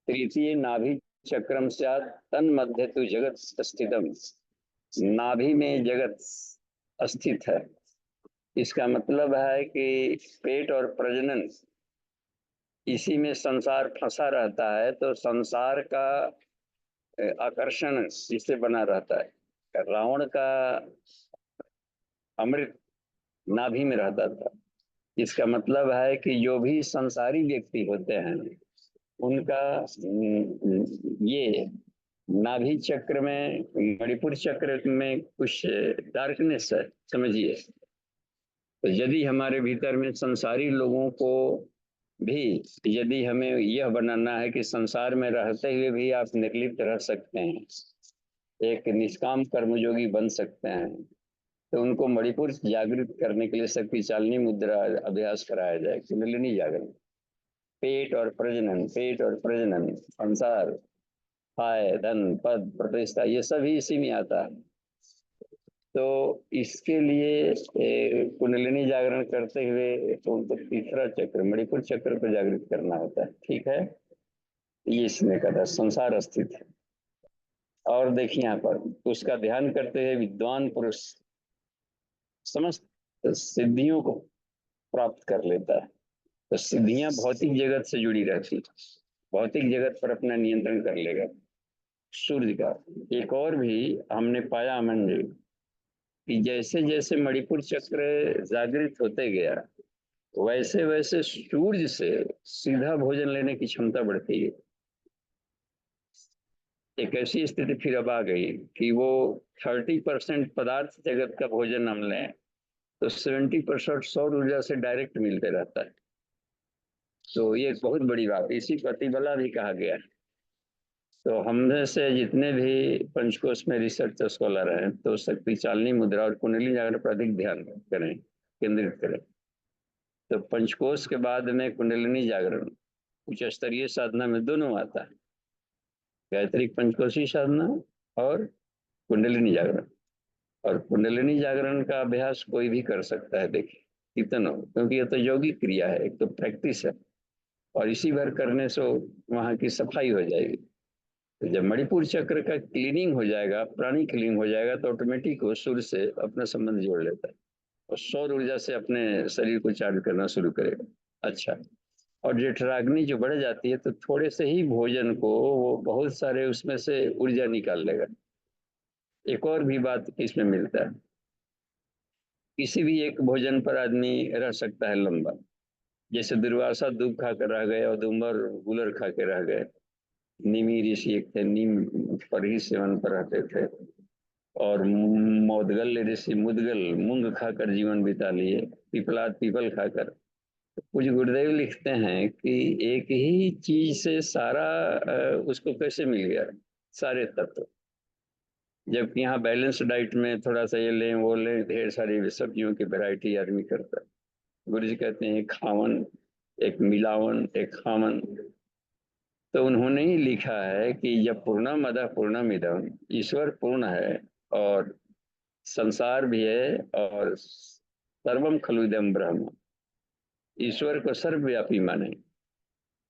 Speaker 3: तृतीय नाभि चक्रम स्यात् तन मध्य तु जगत स्थितम, नाभि में जगत स्थित है। इसका मतलब है कि पेट और प्रजनन, इसी में संसार फंसा रहता है, तो संसार का आकर्षण इससे बना रहता है। रावण का अमृत नाभि में रहता था। इसका मतलब है कि जो भी संसारी व्यक्ति होते हैं उनका ये नाभि चक्र में, मणिपुर चक्र में कुछ डार्कनेस है, समझिए। तो यदि हमारे भीतर में संसारी लोगों को भी, यदि हमें यह बनाना है कि संसार में रहते हुए भी आप निर्लिप्त रह सकते हैं, एक निष्काम कर्मयोगी बन सकते हैं, तो उनको मणिपुर जागृत करने के लिए शक्ति चालनी मुद्रा अभ्यास कराया जाए, कुंडलिनी जागरण। पेट और प्रजनन, पेट और प्रजनन, संसार, आय, धन, पद, प्रतिष्ठा, ये सभी इसी में आता है। तो इसके लिए कुंडलिनी जागरण करते हुए तो उनको तीसरा चक्र, मणिपुर चक्र को जागृत करना होता है, ठीक है। ये इसने कहा संसार स्थित है। और देखिए यहाँ पर उसका ध्यान करते हुए विद्वान पुरुष समस्त सिद्धियों को प्राप्त कर लेता है। तो सिद्धियां भौतिक जगत से जुड़ी रहती, भौतिक जगत पर अपना नियंत्रण कर लेगा। सूर्य का एक और भी हमने पाया मंजू, कि जैसे जैसे मणिपुर चक्र जागृत होते गया, वैसे वैसे सूर्य से सीधा भोजन लेने की क्षमता बढ़ती है। एक ऐसी स्थिति फिर अब आ गई कि वो 30% पदार्थ जगत का भोजन हम लें तो 70% सौर ऊर्जा से डायरेक्ट मिलते रहता है। तो ये एक बहुत बड़ी बात, इसी प्रतिबला भी कहा गया है। तो हमने से जितने भी पंचकोश में रिसर्च स्कॉलर हैं, तो शक्ति चालनी मुद्रा और कुंडली जागरण पर अधिक ध्यान करें, केंद्रित करें। तो पंचकोश के बाद में कुंडलिनी जागरण उच्च स्तरीय साधना में दोनों आता है, गायत्री पंचकोशी साधना और कुंडलिनी जागरण। और कुंडलिनी जागरण का अभ्यास कोई भी कर सकता है, देखिए कितना, क्योंकि ये तो यौगिक क्रिया है, एक तो प्रैक्टिस है, और इसी भर करने से वहाँ की सफाई हो जाएगी। तो जब मणिपुर चक्र का क्लीनिंग हो जाएगा, प्राणी क्लीनिंग हो जाएगा, तो ऑटोमेटिक वो सूर्य से अपना संबंध जोड़ लेता है और सौर ऊर्जा से अपने शरीर को चार्ज करना शुरू करेगा। अच्छा, और जठराग्नि जो बढ़ जाती है, तो थोड़े से ही भोजन को वो बहुत सारे उसमें से ऊर्जा निकाल लेगा। एक और भी बात इसमें मिलता है, किसी भी एक भोजन पर आदमी रह सकता है लंबा, जैसे दुर्वासा दूब खा कर रह गए और दुम्बर गुलर खा के रह गए। निमी ऋषि एक थे, नीम पर ही सेवन पर रहते थे, और मोदगल ऋषि मुदगल मूंग खाकर जीवन बिता लिए, पिपलाद पीपल खाकर। कुछ गुरुदेव लिखते हैं कि एक ही चीज से सारा उसको कैसे मिल गया, सारे तत्व, जबकि यहाँ बैलेंस डाइट में थोड़ा सा ये लें वो लें, ढेर सारी सब्जियों की वैरायटी आदमी करता है। गुरु जी कहते हैं खावन, एक मिलावन, एक खावन। तो उन्होंने ही लिखा है कि जब पूर्णमदः पूर्णमिदं, ईश्वर पूर्ण है और संसार भी है और सर्वम खलु इदं ब्रह्म, ईश्वर को सर्वव्यापी माने।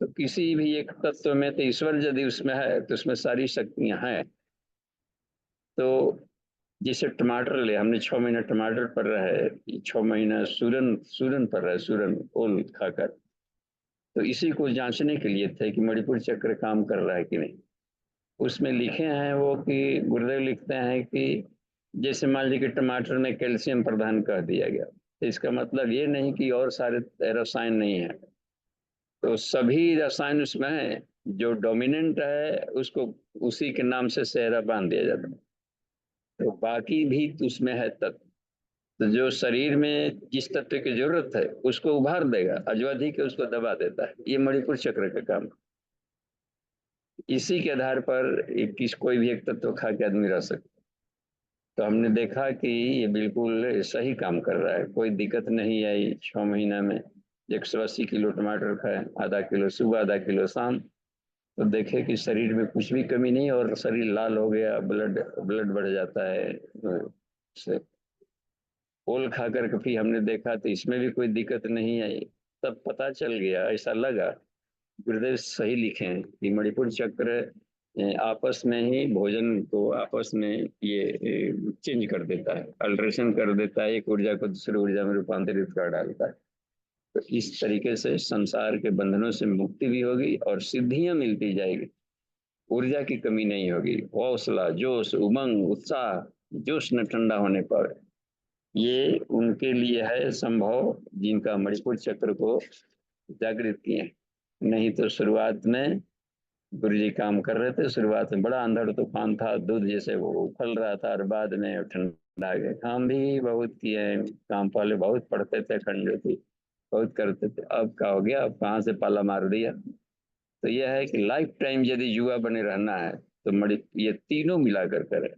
Speaker 3: तो किसी भी एक तत्व में तो ईश्वर यदि उसमें है तो उसमें सारी शक्तियां हैं। तो जैसे टमाटर ले, हमने 6 महीना टमाटर पर रहा है, 6 महीना सूरन सूरन पर रहा है, सूरन ओल खाकर। तो इसी को जांचने के लिए थे कि मणिपुर चक्र काम कर रहा है कि नहीं। उसमें लिखे हैं वो कि गुरुदेव लिखते हैं कि जैसे मान लीजिए कि टमाटर में कैल्शियम प्रदान कर दिया गया, तो इसका मतलब ये नहीं कि और सारे रसायन नहीं है। तो सभी रसायन उसमें है, जो डोमिनेंट है उसको उसी के नाम से सेहरा बांध दिया जाता है। तो बाकी भी उसमें है तत्व, तो जो शरीर में जिस तत्व की जरूरत है उसको उभार देगा, अजवाधिक है उसको दबा देता है। ये मणिपुर चक्र का काम। इसी के आधार पर कोई भी एक तत्व खा के आदमी रह सकता। तो हमने देखा कि ये बिल्कुल सही काम कर रहा है, कोई दिक्कत नहीं आई 6 महीना में। 180 किलो टमाटर खाए, आधा किलो सुबह आधा किलो शाम, तो देखे कि शरीर में कुछ भी कमी नहीं और शरीर लाल हो गया, ब्लड ब्लड बढ़ जाता है। से ओल खा कर फिर हमने देखा तो इसमें भी कोई दिक्कत नहीं आई। तब पता चल गया, ऐसा लगा गुरुदेव सही लिखे हैं कि मणिपुर चक्र आपस में ही भोजन को आपस में ये चेंज कर देता है, अल्ट्रेशन कर देता है, एक ऊर्जा को दूसरी ऊर्जा में रूपांतरित कर डालता है। तो इस तरीके से संसार के बंधनों से मुक्ति भी होगी और सिद्धियां मिलती जाएगी, ऊर्जा की कमी नहीं होगी। हौसला, जोश, उमंग, उत्साह, जोश न ठंडा होने पर ये उनके लिए है संभव जिनका मणिपुर चक्र को जागृत किए। नहीं तो शुरुआत में गुरु जी काम कर रहे थे, शुरुआत में बड़ा अंधड़ तूफान था, दूध जैसे वो उफल रहा था और बाद में ठंडा आ गया। काम भी बहुत किए हैं, काम पहले बहुत पढ़ते थे, खंड थी बहुत करते थे, अब क्या हो गया, अब कहाँ से पाला मार दिया। तो यह है कि लाइफ टाइम यदि युवा बने रहना है तो मणि ये तीनों मिलाकर करें,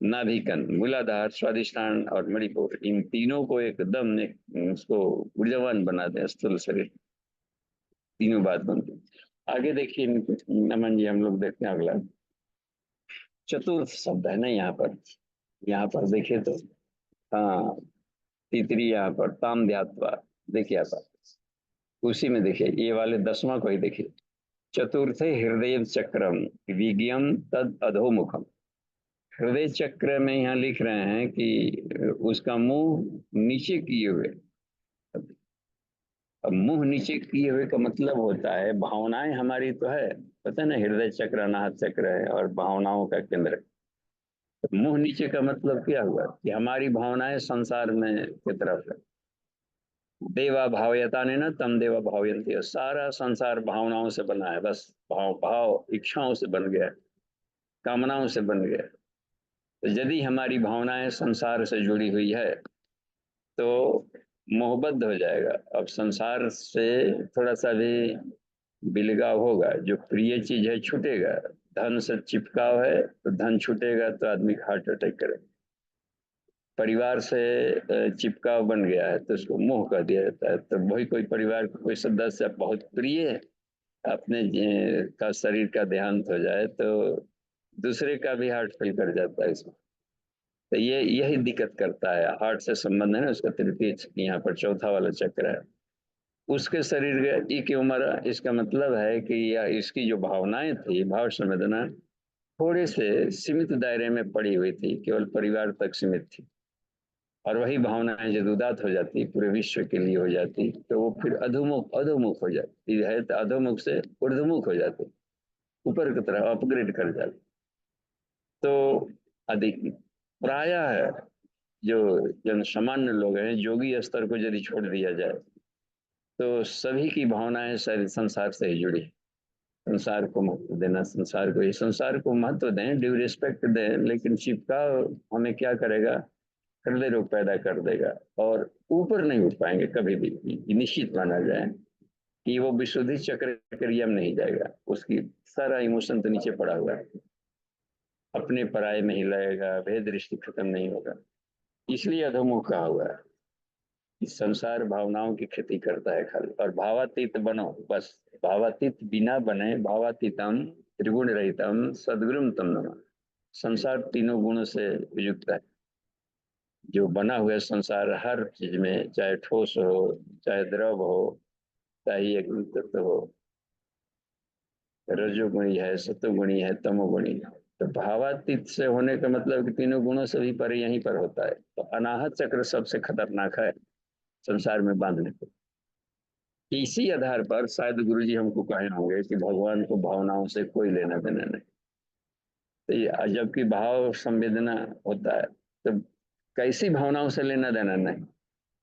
Speaker 3: नाभिकन, मूलाधार, स्वादिष्ठान और मणिपुर, इन तीनों को एकदम उसको ऊर्जावान बना दें, स्थूल शरीर, तीनों बात बनती है। आगे देखिए नमन जी, हम लोग देखते हैं अगला चतुर्थ शब्द है ना यहाँ पर। यहाँ पर देखिए तो हाँ, तीसरी यहाँ पर ताम ध्यात्वा, देखिए यहाँ पर उसी में देखिए ये वाले 10वां को ही देखिए। चतुर्थे हृदय चक्रम विज्ञम तद अधोमुखम। हृदय चक्र में यहाँ लिख रहे हैं कि उसका मुंह नीचे किए हुए। अब मुंह नीचे किए हुए का मतलब होता है भावनाएं हमारी तो है, पता है ना, हृदय चक्र अनाहत चक्र है और भावनाओं का केंद्र। तो मुंह नीचे का मतलब क्या हुआ कि हमारी भावनाएं संसार में की तरफ है। देवा भावयता ने ना तम देवा भावयंती, सारा संसार भावनाओं से बना है, बस भाव भाव इच्छाओं से बन गया, कामनाओं से बन गया। तो यदि हमारी भावनाएं संसार से जुड़ी हुई है तो मोहबद्ध हो जाएगा। अब संसार से थोड़ा सा भी बिलगाव होगा, जो प्रिय चीज है छूटेगा। धन से चिपकाव है तो धन छूटेगा तो आदमी हार्ट अटैक करे। परिवार से चिपकाव बन गया है तो उसको मोह कह दिया जाता है। तो वही कोई परिवार का कोई सदस्य बहुत प्रिय है, अपने का शरीर का देहांत हो जाए तो दूसरे का भी हार्ट फेल कर जाता है इसमें। तो ये यही दिक्कत करता है, हार्ट से संबंध है ना उसका। तृतीय यहाँ पर चौथा वाला चक्र है, उसके शरीर की उम्र। इसका मतलब है कि या इसकी जो भावनाएं थी, भाव संवेदना थोड़े से सीमित दायरे में पड़ी हुई थी, केवल परिवार तक सीमित थी। और वही भावनाएं जब उदात हो जाती, पूरे विश्व के लिए हो जाती, तो वो फिर अधोमुख अधोमुख हो जाती है, तो अधोमुख से ऊर्ध्वमुख हो जाती, ऊपर की तरफ अपग्रेड कर जाती। तो अधिक प्रायः है जो जन सामान्य लोग हैं, योगी स्तर को यदि छोड़ दिया जाए तो सभी की भावनाएं सारी संसार से ही जुड़ी। संसार को महत्व देना, संसार को, ये संसार को महत्व दें, ड्यू रिस्पेक्ट दें, लेकिन चिपका हमें क्या करेगा, हृदय रोग पैदा कर देगा और ऊपर नहीं उठ पाएंगे कभी भी। निश्चित माना जाए कि वो विशुद्धि चक्र क्रिया में नहीं जाएगा, उसकी सारा इमोशन तो नीचे पड़ा हुआ है, अपने पराये में ही लगेगा, भेद दृष्टि खत्म नहीं होगा, इसलिए अधोमुख कहा हुआ है। इस संसार भावनाओं की खेती करता है खाली। और भावातीत बनो, बस भावातीत बिना बने, भावातीतम त्रिगुण रहितम सद्गुरुम तम नमः। संसार तीनों गुणों से युक्त है। जो बना हुआ संसार हर चीज में, चाहे ठोस हो, चाहे द्रव हो, चाहे एक तत्व हो, रजोगुणी है, सतोगुणी है, तमोगुणी है। तो भावातीत से होने का मतलब कि तीनों गुणों से भी परे यहीं पर होता है। तो अनाहत चक्र सबसे खतरनाक है संसार में बांधने को। इसी आधार पर शायद गुरुजी हमको कहे होंगे कि भगवान को भावनाओं से कोई लेना देना नहीं। तो ये जबकि भाव संवेदना होता है, तो कैसी भावनाओं से लेना देना नहीं,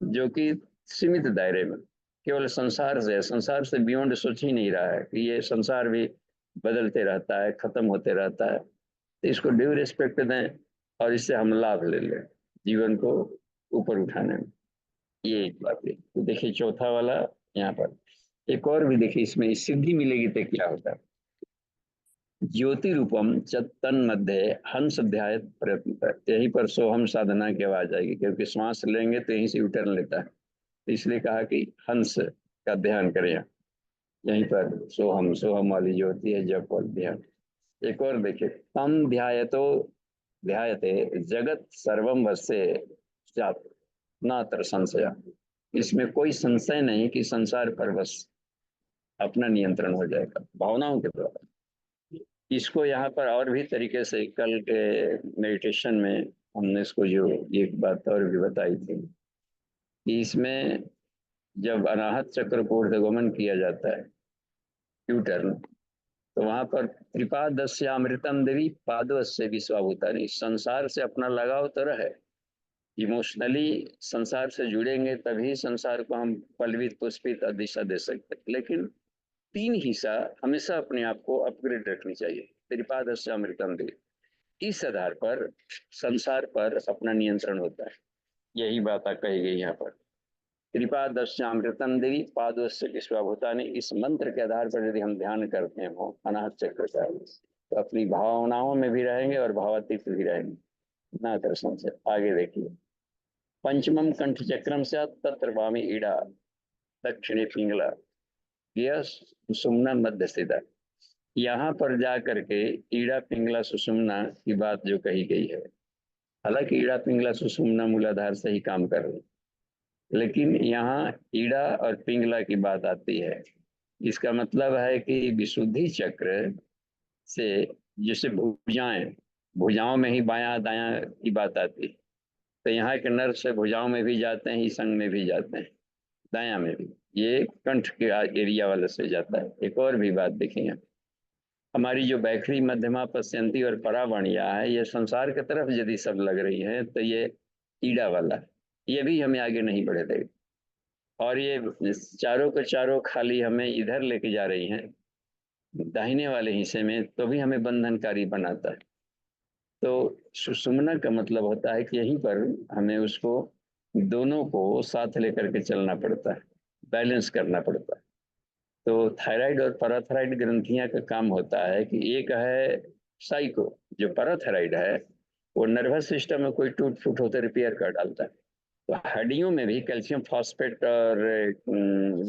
Speaker 3: जो कि सीमित दायरे में केवल संसार से, संसार से बियॉन्ड सोच ही नहीं रहा है कि ये संसार भी बदलते रहता है, खत्म होते रहता है। तो इसको ड्यू रिस्पेक्ट दें और इससे हम लाभ ले लें जीवन को ऊपर उठाने में। ये एक बात है। तो देखिए चौथा वाला यहाँ पर एक और भी देखिए, इसमें सिद्धि मिलेगी तो क्या होता है। ज्योति रूपम चतन मध्य हंस ध्याय प्रयत्न, यहीं पर सोहम साधना की आवाज आएगी, क्योंकि श्वास लेंगे तो यहीं से यूटर्न लेता है। तो इसलिए कहा कि हंस का ध्यान करें। यहीं पर सोहम, सोहम वाली ज्योति है, जप और ध्यान। एक और देखिए, तम ध्यायतो ध्यायते जगत सर्वम वस्य स्यात् नात्र संशय। इसमें कोई संशय नहीं कि संसार पर बस अपना नियंत्रण हो जाएगा भावनाओं के द्वारा। इसको यहाँ पर और भी तरीके से कल के मेडिटेशन में हमने इसको जो एक बात और भी बताई थी कि इसमें जब अनाहत चक्र को ऊर्ध्वगमन किया जाता है, यू टर्न, तो वहां पर त्रिपादस्यामृतम देवी पादवस्य विश्वाभूतानि, संसार से अपना लगाव तो रहे, इमोशनली संसार से जुड़ेंगे तभी संसार को हम पलवित पुष्पित दिशा दे सकते हैं। लेकिन तीन हिस्सा हमेशा अपने आप को अपग्रेड रखनी चाहिए। त्रिपादस्यामृतम देवी, इस आधार पर संसार पर अपना नियंत्रण होता है। यही बात कही गई यहाँ पर, कृपादस्यामृतम देवी पादवस्य विश्वाभूतानि। इस मंत्र के आधार पर यदि हम ध्यान करते हो अनाहत चक्र का, तो अपनी भावनाओं में भी रहेंगे और भावातीत भी रहेंगे ना दर्शन से। आगे देखिए, पंचमम कंठ चक्रम से तत्र वामी ईड़ा दक्षिणी पिंगला सुषुम्ना मध्य स्थित। यहाँ पर जा करके ईड़ा पिंगला सुषुम्ना की बात जो कही गई है, हालांकि ईड़ा पिंगला सुषुम्ना मूलाधार से ही काम कर रही, लेकिन यहाँ ईड़ा और पिंगला की बात आती है। इसका मतलब है कि विशुद्धि चक्र से जैसे भुजाएं, भुजाओं में ही बायां दायां की बात आती है, तो यहाँ के नर्व से भुजाओं में भी जाते हैं, ईसंग में भी जाते हैं, दायां में भी। ये कंठ के एरिया वाले से जाता है। एक और भी बात देखेंगे, हमारी जो बैखरी मध्यमा पश्यंती और परावणिया है, ये संसार की तरफ यदि सब लग रही है तो ये ईड़ा वाला, ये भी हमें आगे नहीं बढ़े देगी। और ये चारों के चारों खाली हमें इधर लेके जा रही हैं दाहिने वाले हिस्से में, तो भी हमें बंधनकारी बनाता है। तो सुषुम्ना का मतलब होता है कि यहीं पर हमें उसको दोनों को साथ लेकर के चलना पड़ता है, बैलेंस करना पड़ता है। तो थायराइड और पैराथायराइड ग्रंथियां का काम होता है कि एक है साइको, जो पैराथायराइड है वो नर्वस सिस्टम में कोई टूट फूट होते रिपेयर कर डालता है। तो हड्डियों में भी कैल्शियम फॉस्फेट और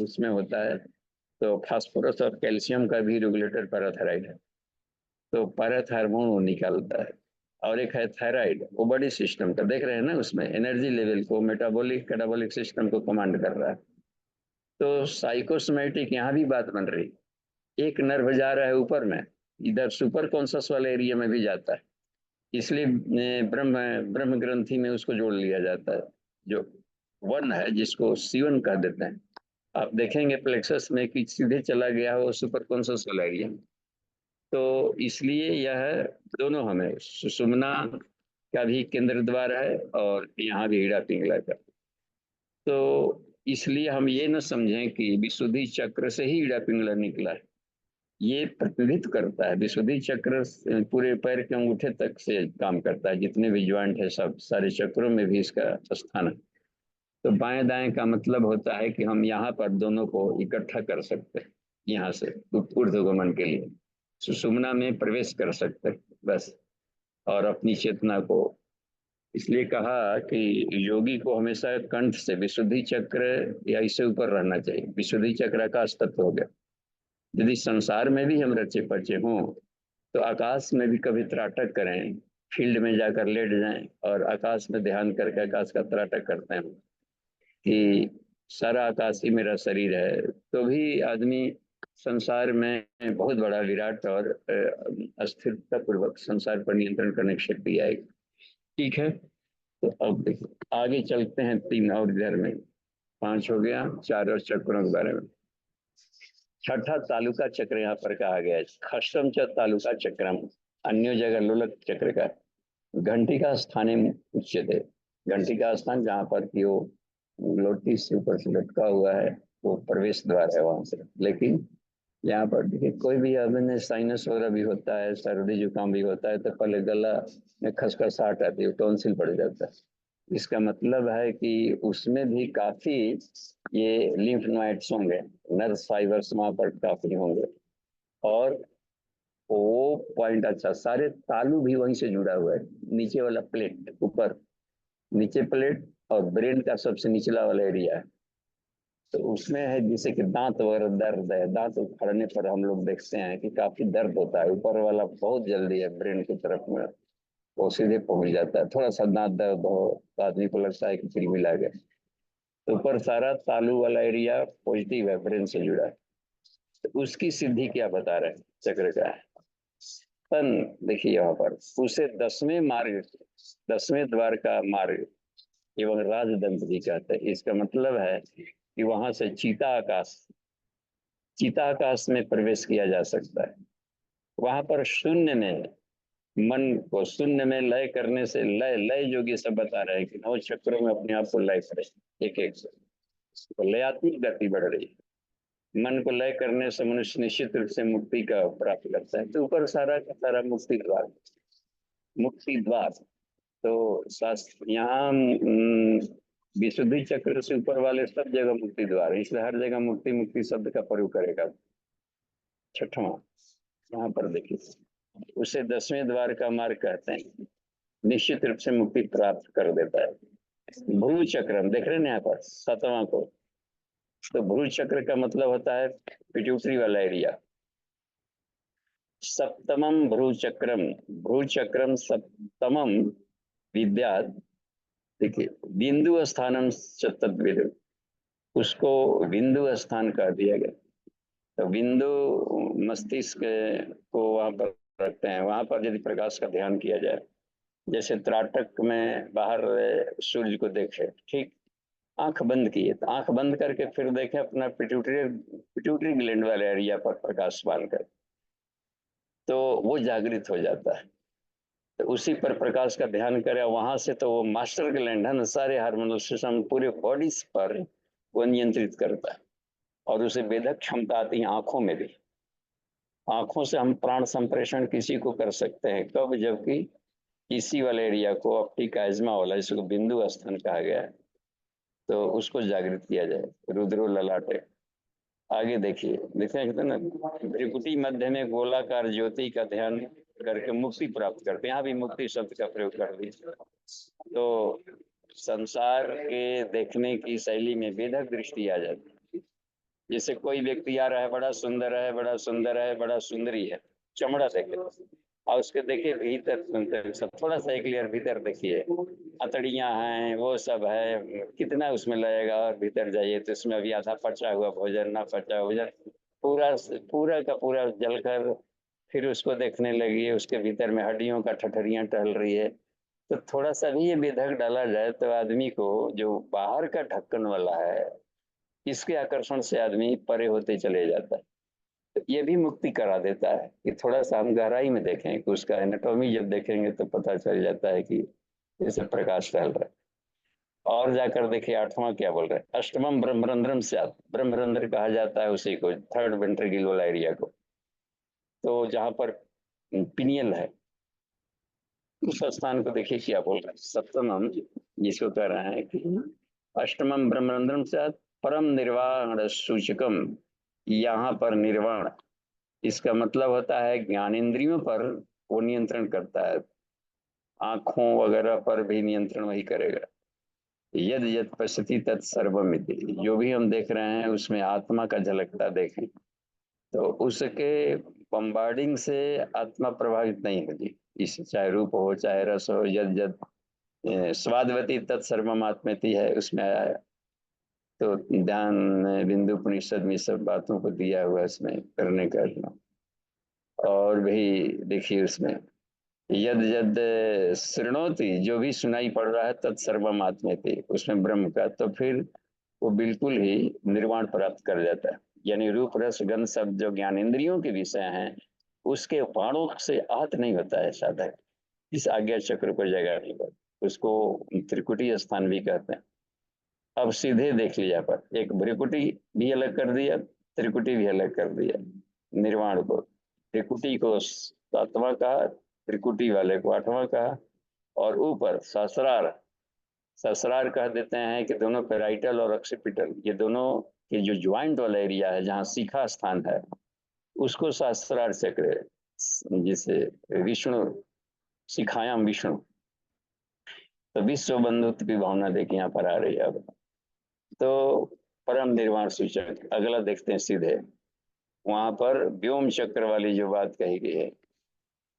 Speaker 3: उसमें होता है, तो फास्फोरस और कैल्शियम का भी रेगुलेटर पैराथायराइड है। तो पैराथायरमोन वो निकालता है। और एक है थायराइड, वो बॉडी सिस्टम का, देख रहे हैं ना, उसमें एनर्जी लेवल को, मेटाबॉलिक कैटाबॉलिक सिस्टम को कमांड कर रहा है। तो साइकोसोमैटिक यहाँ भी बात बन रही, एक नर्व जा रहा है ऊपर में, इधर सुपर कॉन्शस वाले एरिया में भी जाता है, इसलिए ब्रह्म ब्रह्म ग्रंथि में उसको जोड़ लिया जाता है, जो वन है जिसको सीवन कह देते हैं। आप देखेंगे प्लेक्सस में कि सीधे चला गया वो सुपर कॉन्शस वाला एरिया। तो इसलिए यह दोनों हमें, सुषुम्ना का भी केंद्र द्वार है और यहाँ भी ईड़ा पिंगला का। तो इसलिए हम ये न समझें कि विशुद्धि चक्र से ही ईड़ा पिंगला निकला है। ये प्रतिनिधित्व करता है, विशुद्धि चक्र पूरे पैर के अंगूठे तक से काम करता है, जितने भी ज्वाइंट है सब सारे चक्रों में भी इसका स्थान है। तो बाएं दाएं का मतलब होता है कि हम यहाँ पर दोनों को इकट्ठा कर सकते हैं, यहाँ से ऊर्ध्वगमन के लिए सुषुम्ना में प्रवेश कर सकते हैं बस, और अपनी चेतना को इसलिए कहा कि योगी को हमेशा कंठ से विशुद्धि चक्र या इससे ऊपर रहना चाहिए। विशुद्धि चक्र आकाश तत्व हो गया। यदि संसार में भी हम रचे पचे हों तो आकाश में भी कभी त्राटक करें, फील्ड में जाकर लेट जाएं और आकाश में ध्यान करके आकाश का त्राटक करते हैं कि सारा आकाश ही मेरा शरीर है, तो भी आदमी संसार में बहुत बड़ा विराट और अस्थिरता पूर्वक संसार पर नियंत्रण करने की शक्ति आएगी। ठीक है, तो अब देखो आगे चलते हैं। 3 और इधर में 5 हो गया, 4 और चक्रों के बारे में। छठा तालुका चक्र यहाँ पर कहा गया है। खष्टम च तालुका चक्रम, अन्य जगह लोलक चक्र का। घंटी का स्थाने उच्यते, घंटी का स्थान जहाँ पर कि वो लोटी से ऊपर से लटका हुआ है वो प्रवेश द्वार है वहां से। लेकिन यहाँ पर देखिए कोई भी आदमी साइनस वगैरह भी होता है, सर्दी जुकाम भी होता है तो पहले गला में खसखसाहट आती है, टॉन्सिल पड़ जाता है। इसका मतलब है कि उसमें भी काफी ये लिम्फ नोड्स होंगे, नर्व फाइबर्स वहां पर काफी होंगे। और वो पॉइंट अच्छा, सारे तालु भी वहीं से जुड़ा हुआ है। नीचे वाला प्लेट, ऊपर नीचे प्लेट और ब्रेन का सबसे निचला वाला एरिया है, तो उसमें है जैसे कि दांत वगैरह दर्द है, दांत उखाड़ने पर हम लोग देखते हैं कि काफी दर्द होता है। ऊपर वाला बहुत जल्दी है ब्रेन की तरफ में, वो सीधे पहुंच जाता है। थोड़ा सा दांत दर्द हो तो आदमी को लगता है कि फिर मिला गया। तो ऊपर सारा तालु वाला एरिया पॉजिटिव है, ब्रेन से जुड़ा है। तो उसकी सिद्धि क्या बता रहे हैं चक्र का? तन देखिए यहाँ पर उसे 10वें मार्ग, 10वें द्वार का मार्ग एवं राज दंपति कहते हैं। इसका मतलब है कि वहां से चीता आकाश में प्रवेश किया जा सकता है। वहां पर शून्य में मन को शून्य में लय करने से, लय लय योगी सब बता रहे हैं कि 9 चक्रों में अपने आप को लय करे एक एक से, तो लयात्मक गति बढ़ रही है। मन को लय करने से मनुष्य निश्चित रूप से मुक्ति का प्राप्त करता है। तो ऊपर सारा का सारा मुक्ति द्वार, मुक्ति द्वार। तो शास्त्र यहाँ विशुद्धि चक्र से ऊपर वाले सब जगह मुक्ति द्वार, इसलिए हर जगह मुक्ति मुक्ति शब्द का प्रयोग करेगा। छठवां यहाँ पर देखिए उसे 10वें द्वार का मार्ग कहते हैं, निश्चित रूप से मुक्ति प्राप्त कर देता है। भ्रू चक्र देख रहे हैं यहाँ पर 7वां को, तो भ्रू चक्र का मतलब होता है पिट्यूटरी वाला एरिया। सप्तमम भ्रू चक्रम सप्तमम विद्या, देखिए बिंदु स्थानम तद्विद, उसको बिंदु स्थान कर दिया गया। तो बिंदु मस्तिष्क को वहां पर रखते हैं। वहां पर यदि प्रकाश का ध्यान किया जाए, जैसे त्राटक में बाहर सूर्य को देखे, ठीक आंख बंद किए तो आंख बंद करके फिर देखे अपना पिट्यूटरी ग्लैंड वाले एरिया पर प्रकाश बांधकर, तो वो जागृत हो जाता है। तो उसी पर प्रकाश का ध्यान करें, वहां से तो वो मास्टर ग्लैंड है ना, सारे हार्मोनल सिस्टम पूरे बॉडी पर वो नियंत्रित करता है। और उसे वेधक क्षमता आती है आंखों में भी। आंखों से हम प्राण संप्रेषण किसी को कर सकते हैं, कब? जबकि इसी वाले एरिया को ऑप्टिकाइज्मा वाला, जिसको बिंदु स्थान कहा गया है, तो उसको जागृत किया जाए। रुद्रो ललाटे। आगे देखिए, देखते ना भ्रिकुटी मध्य में गोलाकार ज्योति का ध्यान करके मुक्ति प्राप्त करते हैं। यहाँ भी मुक्ति शब्द का प्रयोग कर दिया। तो संसार के देखने की शैली में वेधक दृष्टि आ जाती है। जैसे कोई व्यक्ति आ रहा है, बड़ा सुंदर है, बड़ा सुंदर है, बड़ा सुंदरी है, चमड़ा देखे और उसके देखिए भीतर सब थोड़ा सा क्लियर भीतर देखिए, हथड़ियां हैं, वो सब है, कितना उसमें लगेगा। और भीतर जाइए तो इसमें अभी आधा पचा हुआ भोजन, ना पचा भोजन, पूरा पूरा का पूरा जलकर फिर उसको देखने लगी, उसके भीतर में हड्डियों का ठठरियां टहल रही है। तो थोड़ा सा भी ये विधक डाला जाए तो आदमी को जो बाहर का ढक्कन वाला है, इसके आकर्षण से आदमी परे होते चले जाता है। तो ये भी मुक्ति करा देता है कि थोड़ा सा हम गहराई में देखें कि उसका एनाटॉमी जब देखेंगे तो पता चल जाता है कि जैसे प्रकाश फैल रहा है। और जाकर देखिए 8वां क्या बोल रहे हैं, अष्टमम ब्रह्मरंध्रम से, ब्रह्मरंध्र कहा जाता है उसी को, थर्ड वेंट्रिकल वाला एरिया को। तो जहां पर पिनियल है उस स्थान को देखिए क्या बोल रहे हैं, सप्तमम जिसको कह रहे हैं कि अष्टमम ब्रह्मरंध्रम से परम निर्वाण सूचकम, यहाँ पर निर्वाण, इसका मतलब होता है ज्ञानेंद्रियों पर वो नियंत्रण करता है। आंखों वगैरह पर भी नियंत्रण वही करेगा। यद यद पश्यति तत् सर्वमिति, जो भी हम देख रहे हैं उसमें आत्मा का झलकता देखें, तो उसके बम्बार्डिंग से आत्मा प्रभावित नहीं होगी। इस चाहे रूप हो चाहे रस हो, यद यद स्वादवती तत्सर्वम आत्मेति है, उसमें आया है। तो ध्यान बिंदु उपनिषद में सब बातों को दिया हुआ इसमें करने का। और भी देखिए उसमें यद यद शृणोति, जो भी सुनाई पड़ रहा है, तत्सर्वम आत्मेति, उसमें ब्रह्म का, तो फिर वो बिल्कुल ही निर्वाण प्राप्त कर जाता है। यानी रूप रस गंध शब्द जो ज्ञानेंद्रियों के विषय हैं, उसके बाणों से आहत नहीं होता है साधक इस आज्ञा चक्र को जगाने पर। उसको त्रिकुटी स्थान भी कहते हैं। अब सीधे देख लिया पर एक भ्रिकुटी भी अलग कर दिया, त्रिकुटी भी अलग कर दिया। निर्वाण को, त्रिकुटी को सातवां कहा, त्रिकुटी वाले को आठवां कहा, और ऊपर सहस्रार, सहस्रार कह देते हैं कि दोनों पेराइटल और ऑक्सीपिटल, ये दोनों के जो ज्वाइंट वाला एरिया है जहाँ शिखा स्थान है, उसको सहस्रार चक्र, जिसे विष्णु शिखायाम विष्णु, तो विश्व बंधुत्व की भावना देखिए यहाँ पर आ रही है। अब तो परम निर्वाण सूचक अगला देखते हैं सीधे, वहां पर व्योम चक्र वाली जो बात कही गई है,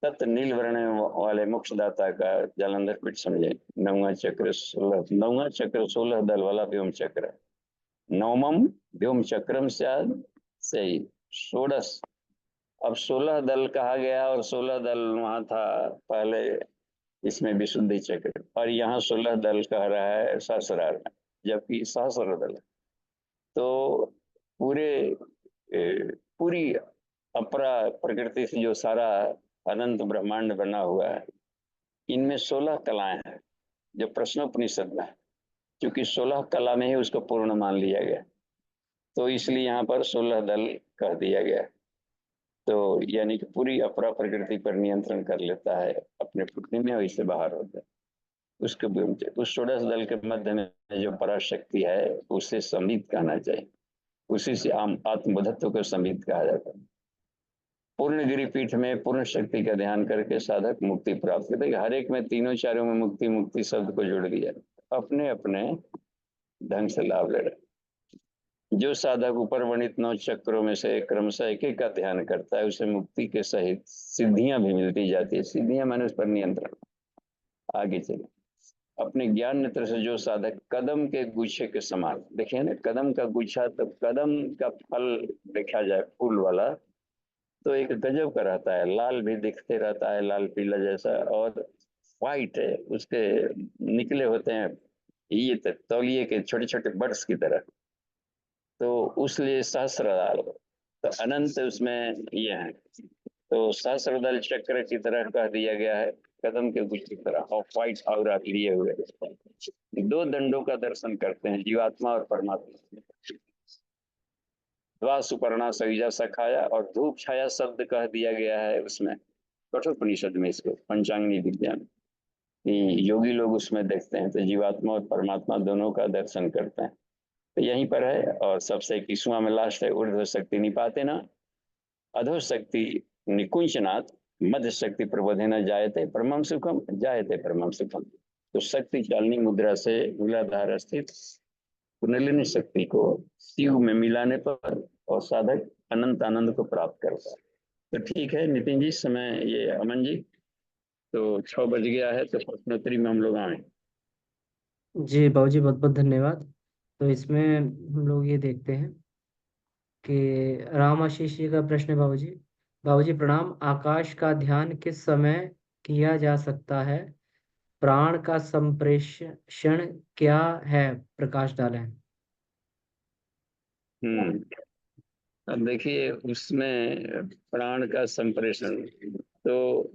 Speaker 3: तत् नील वर्ण वाले मोक्षदाता का जालंधर पीठ समझे। नौवा चक्र 16 दल वाला व्योम चक्र, नवमम व्योम चक्रम से ही षोडश। अब 16 दल कहा गया और 16 दल वहां था पहले इसमें विशुद्धि चक्र, और यहाँ 16 दल कह रहा है सहस्रार में, जबकि सहस्र दल। तो पूरी अपरा प्रकृति से जो सारा अनंत ब्रह्मांड बना हुआ है, इनमें 16 कलाएं हैं जो प्रश्नोपनिषद में है। क्योंकि 16 कला में ही उसको पूर्ण मान लिया गया, तो इसलिए यहाँ पर 16 दल कह दिया गया। तो यानी कि पूरी अपरा प्रकृति पर नियंत्रण कर लेता है, अपने फुटने में वैसे बाहर होता है। उसके उस 16 दल के मध्य में जो पराशक्ति है, उसे संबित कहना चाहिए, उसी से आत्मबोधत्व को संबित कहा जाता है। पूर्ण गिरिपीठ में पूर्ण शक्ति का ध्यान करके साधक मुक्ति प्राप्त करते हैं। हर एक में तीनों चारों में मुक्ति मुक्ति शब्द को जोड़ दिया, अपने अपने ढंग से लाभ ले रहे। जो साधक ऊपर वर्णित 9 चक्रों में से क्रमशः एक एक का ध्यान करता है, उसे मुक्ति के सहित सिद्धियां भी मिलती जाती है। सिद्धियां माने उस पर नियंत्रण। आगे चले, अपने ज्ञान नेत्र से जो साधक कदम के गुच्छे के समान, देखिए ना कदम का गुच्छा, तो कदम का फल देखा जाए फूल वाला, तो एक गजब का रहता है, लाल भी दिखते रहता है, लाल पीला जैसा, और व्हाइट है, उसके निकले होते हैं ये तौलिए के छोटे छोटे बर्ड्स की तरह। तो उसलिए सहस्त्रदल, तो अनंत उसमें ये है, तो सहस्त्रदल चक्र की तरह कह दिया गया है, कदम के गुच्छ की तरह ऑफ व्हाइट और लिए हुए। 2 दंडों का दर्शन करते हैं, जीवात्मा और परमात्मा। द्वा सुपर्णा सविजा सखाया, और धूप छाया शब्द कह दिया गया है उसमें कठोपनिषद में, इसको पंचांगी विद्या में, कि योगी लोग उसमें देखते हैं, तो जीवात्मा और परमात्मा दोनों का दर्शन करते हैं। तो यहीं पर है। और सबसे 21वां में लास्ट है, ऊर्ध्व शक्ति निपाते न अधो शक्ति निकुंचनात् मध्य शक्ति प्रबोधेन जायते परमम सुखम, जायते परमम सुखम। तो शक्ति चालनी मुद्रा से मूलाधार स्थित कुंडलिनी शक्ति को शिव में मिलाने पर और साधक अनंत आनंद को प्राप्त करता है। तो ठीक है नितिन जी, समय ये अमन जी, तो 6 बज गया है, तो प्रश्नोत्तरी में हम लोग आए।
Speaker 1: जी बाबूजी, बहुत बहुत धन्यवाद। तो इसमें हम लोग ये देखते हैं कि राम आशीष जी का प्रश्न है बाबूजी। बाबूजी प्रणाम, आकाश का ध्यान किस समय किया जा सकता है? प्राण का संप्रेषण क्या है? प्रकाश डालें।
Speaker 3: अब देखिए उसमें प्राण का संप्रेषण, तो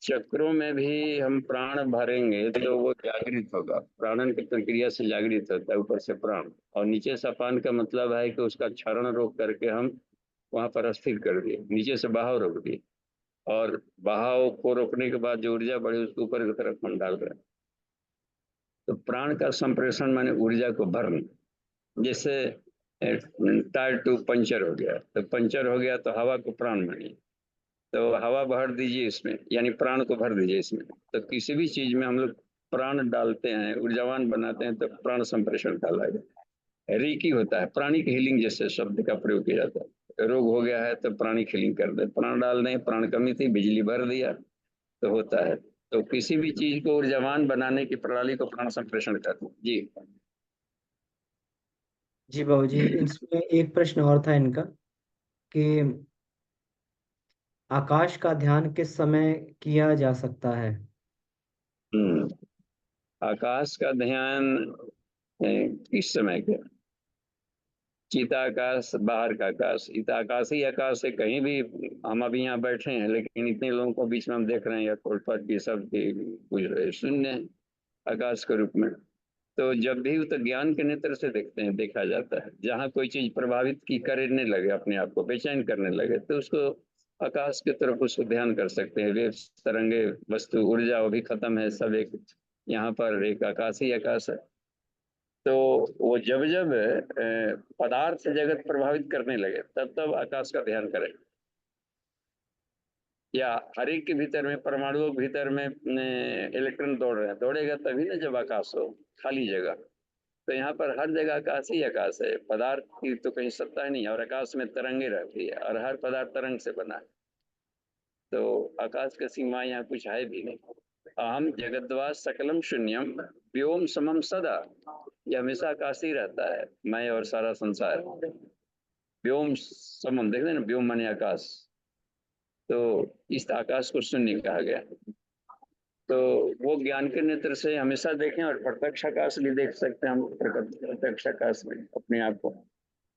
Speaker 3: चक्रों में भी हम प्राण भरेंगे तो वो जागृत होगा, प्राणन की प्रक्रिया से जागृत होता है ऊपर से प्राण, और नीचे से अपान का मतलब है कि उसका क्षरण रोक करके हम वहां पर स्थिर कर दिए, नीचे से बहाव रोक दिए, और बहाव को रोकने के बाद जो ऊर्जा बढ़ी उसको ऊपर की तरफ हम डाल रहे हैं। तो प्राण का संप्रेषण माने ऊर्जा को भरना। जैसे टायर ट्यूब पंचर हो गया, तो पंचर हो गया तो हवा को प्राण मानिए, तो हवा भर दीजिए इसमें, यानी प्राण को भर दीजिए इसमें। तो किसी भी चीज में हम लोग प्राण डालते हैं, ऊर्जावान बनाते हैं, तो प्राण संप्रेषण कहलाएगा। रीकी होता है, प्राणिक हीलिंग जैसे शब्द का प्रयोग किया जाता है। रोग हो गया है तो प्राणिक हीलिंग कर दे, प्राण डाल दें, प्राण कमी थी, बिजली भर दिया तो होता है। तो किसी भी चीज को ऊर्जावान बनाने की प्रणाली को प्राण संप्रेषण कहते हैं जी।
Speaker 1: जी बाबूजी, इसमें एक प्रश्न और था इनका कि आकाश का ध्यान किस समय किया जा सकता है?
Speaker 3: हम्म। आकाश का ध्यान किस समय के? चिताकाश, बाहर का आकाश, इताकाश ही आकाश है कहीं भी। हम अभी यहाँ बैठे हैं, लेकिन इतने लोगों को बीच में हम देख रहे हैं, या कोटपट की सब की कुछ शून्य है आकाश के रूप में। तो जब भी तो ज्ञान के नेत्र से देखते हैं, देखा जाता है। जहाँ कोई चीज प्रभावित की करने लगे, अपने आप को बेचैन करने लगे, तो उसको आकाश की तरफ उसको ध्यान कर सकते हैं। वे तरंगे, वस्तु, ऊर्जा, वो भी खत्म है, सब एक यहाँ पर एक आकाश ही आकाश है। तो वो जब जब पदार्थ जगत प्रभावित करने लगे, तब तब आकाश का ध्यान करें। या हर एक के भीतर में, परमाणुओं के भीतर में इलेक्ट्रॉन दौड़ रहे हैं, दौड़ेगा तभी ना जब आकाश हो, खाली जगह। तो यहाँ पर हर जगह आकाश ही आकाश है, पदार्थ की तो कहीं सत्ता ही नहीं है। और आकाश में तरंगे रहती है, और हर पदार्थ तरंग से बना है। तो आकाश का सीमा यहाँ कुछ है भी नहीं। अहम जगद्वा सकलम शून्यम व्योम समम सदा, ये हमेशा आकाश ही रहता है, मैं और सारा संसार। व्योम समम, देख रहे ना, व्योम माने आकाश। तो इस आकाश को शून्य कहा गया। तो वो ज्ञान के नेत्र से हमेशा देखें, और प्रत्यक्ष आकाश भी देख सकते हैं हम। प्रत्यक्ष आकाश में अपने आप को,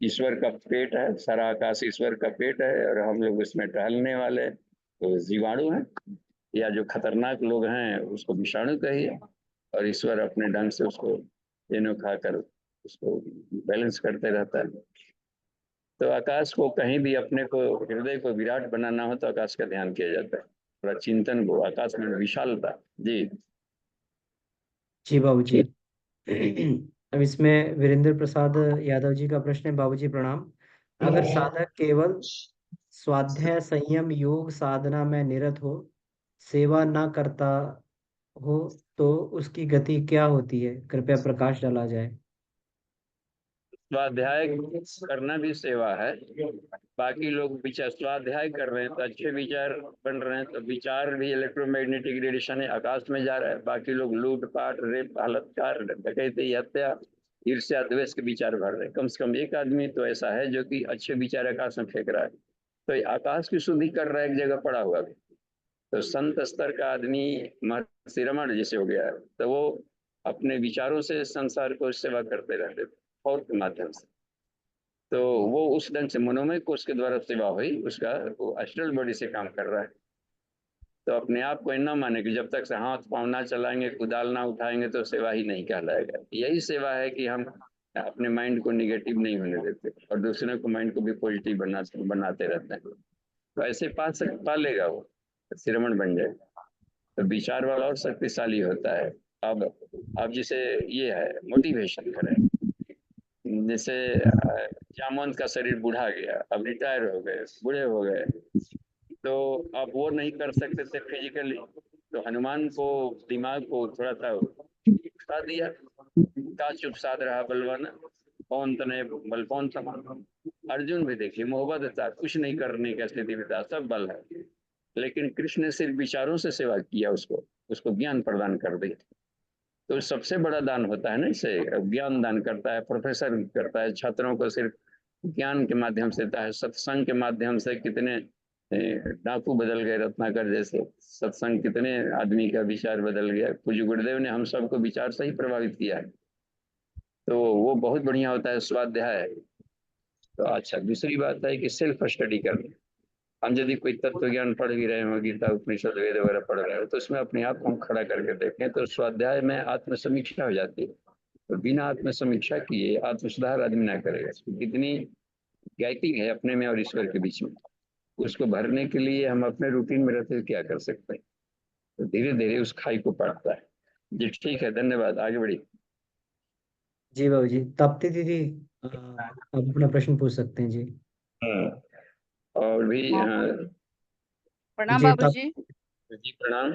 Speaker 3: ईश्वर का पेट है, सारा आकाश ईश्वर का पेट है, और हम लोग उसमें टहलने वाले तो जीवाणु हैं, या जो खतरनाक लोग हैं उसको विषाणु कहिए। और ईश्वर अपने ढंग से उसको तीनों खाकर उसको बैलेंस करते रहता है। तो आकाश को कहीं भी अपने को, हृदय को विराट बनाना हो, तो आकाश का ध्यान किया जाता है। थोड़ा चिंतन को, आकाश में विशालता जी।
Speaker 1: जी बाबूजी। अब इसमें वीरेंद्र प्रसाद यादव जी का प्रश्न है। बाबूजी प्रणाम। अगर साधक केवल स्वाध्याय, संयम, योग साधना में निरत हो, सेवा ना करता हो, तो उसकी गति क्या होती है? कृपया प्रकाश डाला जाए।
Speaker 3: स्वाध्याय करना भी सेवा है। बाकी लोग विचार, स्वाध्याय कर रहे हैं तो अच्छे विचार बन रहे हैं, तो विचार भी इलेक्ट्रोमैग्नेटिक रेडिएशन है, आकाश में जा रहा है। बाकी लोग लूटपाट, रेप, बलात्कार, डकैती, हत्या, ईर्ष्या, द्वेष के विचार भर रहे हैं। कम से कम एक आदमी तो ऐसा है जो कि अच्छे विचार आकाश में फेंक रहा है। तो आकाश की शुद्धि कर रहा है, एक जगह पड़ा हुआ। तो संत स्तर का आदमी महर्षि रमण जैसे हो गया है, तो वो अपने विचारों से संसार को सेवा करते रहते थे, और के माध्यम से। तो वो उस ढंग से मनोमय कोष के द्वारा सेवा हुई, उसका वो एस्ट्रल बॉडी से काम कर रहा है। तो अपने आप को न माने कि जब तक से हाथ पाँव ना चलाएंगे, कुदाल ना उठाएंगे, तो सेवा ही नहीं कहलाएगा। यही सेवा है कि हम अपने माइंड को निगेटिव नहीं होने देते, और दूसरे को माइंड को भी पॉजिटिव बनाते रहते हैं। तो ऐसे पा लेगा वो, श्रमण बन जाए। तो विचार वाला और शक्तिशाली होता है। अब जैसे ये है, मोटिवेशन करें। जैसे जामवंत का शरीर बूढ़ा गया, अब रिटायर हो गए, बूढ़े हो गए, तो अब वो नहीं कर सकते थे फिजिकली। तो हनुमान को, दिमाग को थोड़ा सा उठा दिया, का चुप साध रहा बलवान, कौन तने बल कौन था। अर्जुन भी देखिए, मोहब्बत था, कुछ नहीं करने का स्थिति में था, सब बल है। लेकिन कृष्ण ने सिर्फ विचारों से सेवा किया, उसको ज्ञान प्रदान कर दिया। तो सबसे बड़ा दान होता है ना, इसे ज्ञान दान करता है। प्रोफेसर करता है, छात्रों को सिर्फ ज्ञान के माध्यम से देता है। सत्संग के माध्यम से कितने डाकू बदल गए, रत्नाकर जैसे। सत्संग कितने आदमी का विचार बदल गया। पूज्य गुरुदेव ने हम सबको विचार से ही प्रभावित किया है। तो वो बहुत बढ़िया होता है स्वाध्याय। तो अच्छा, दूसरी बात है कि सेल्फ स्टडी करना। हम यदि कोई तत्व ज्ञान पढ़ भी रहे हो, गीता उपनिषद वेद वगैरह पढ़ रहे हो, तो उसमें अपने आप को हम खड़ा करके देखें, तो स्वाध्याय में आत्मसमीक्षा हो जाती है। तो बिना आत्मसमीक्षा किए आत्मसुधार आदमी ना करेगा। कितनी गैपिंग है अपने में और ईश्वर के बीच में, उसको भरने के लिए हम अपने रूटीन में रहते हुए क्या कर सकते हैं। तो धीरे धीरे उस खाई को पड़ता है जी। ठीक है, धन्यवाद, आगे बढ़ी।
Speaker 1: जी बाबूजी। ताप्ती दीदी, आप अपना प्रश्न पूछ सकते हैं जी।
Speaker 3: और भी
Speaker 4: प्रणाम
Speaker 1: जी तब
Speaker 4: बाबूजी।
Speaker 3: जी प्रणाम।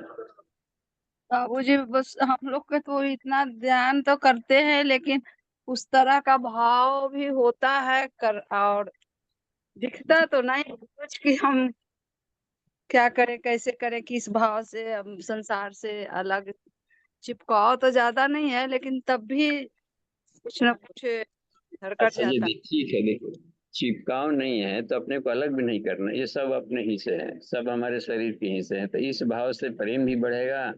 Speaker 4: बाबूजी बस हम लोग का तो इतना ध्यान तो करते हैं, लेकिन उस तरह का भाव भी होता है कर, और दिखता तो नहीं कुछ कि हम क्या करें कैसे करें, किस भाव से हम संसार से अलग। चिपकाव तो ज्यादा नहीं है, लेकिन तब भी कुछ न कुछ हरकत
Speaker 3: अच्छा ये
Speaker 4: जाता
Speaker 3: ठीक है, देखो चिपकाव नहीं है तो अपने को अलग भी नहीं करना, ये सब अपने ही से है, सब हमारे शरीर के ही से है। तो इस भाव से प्रेम भी बढ़ेगा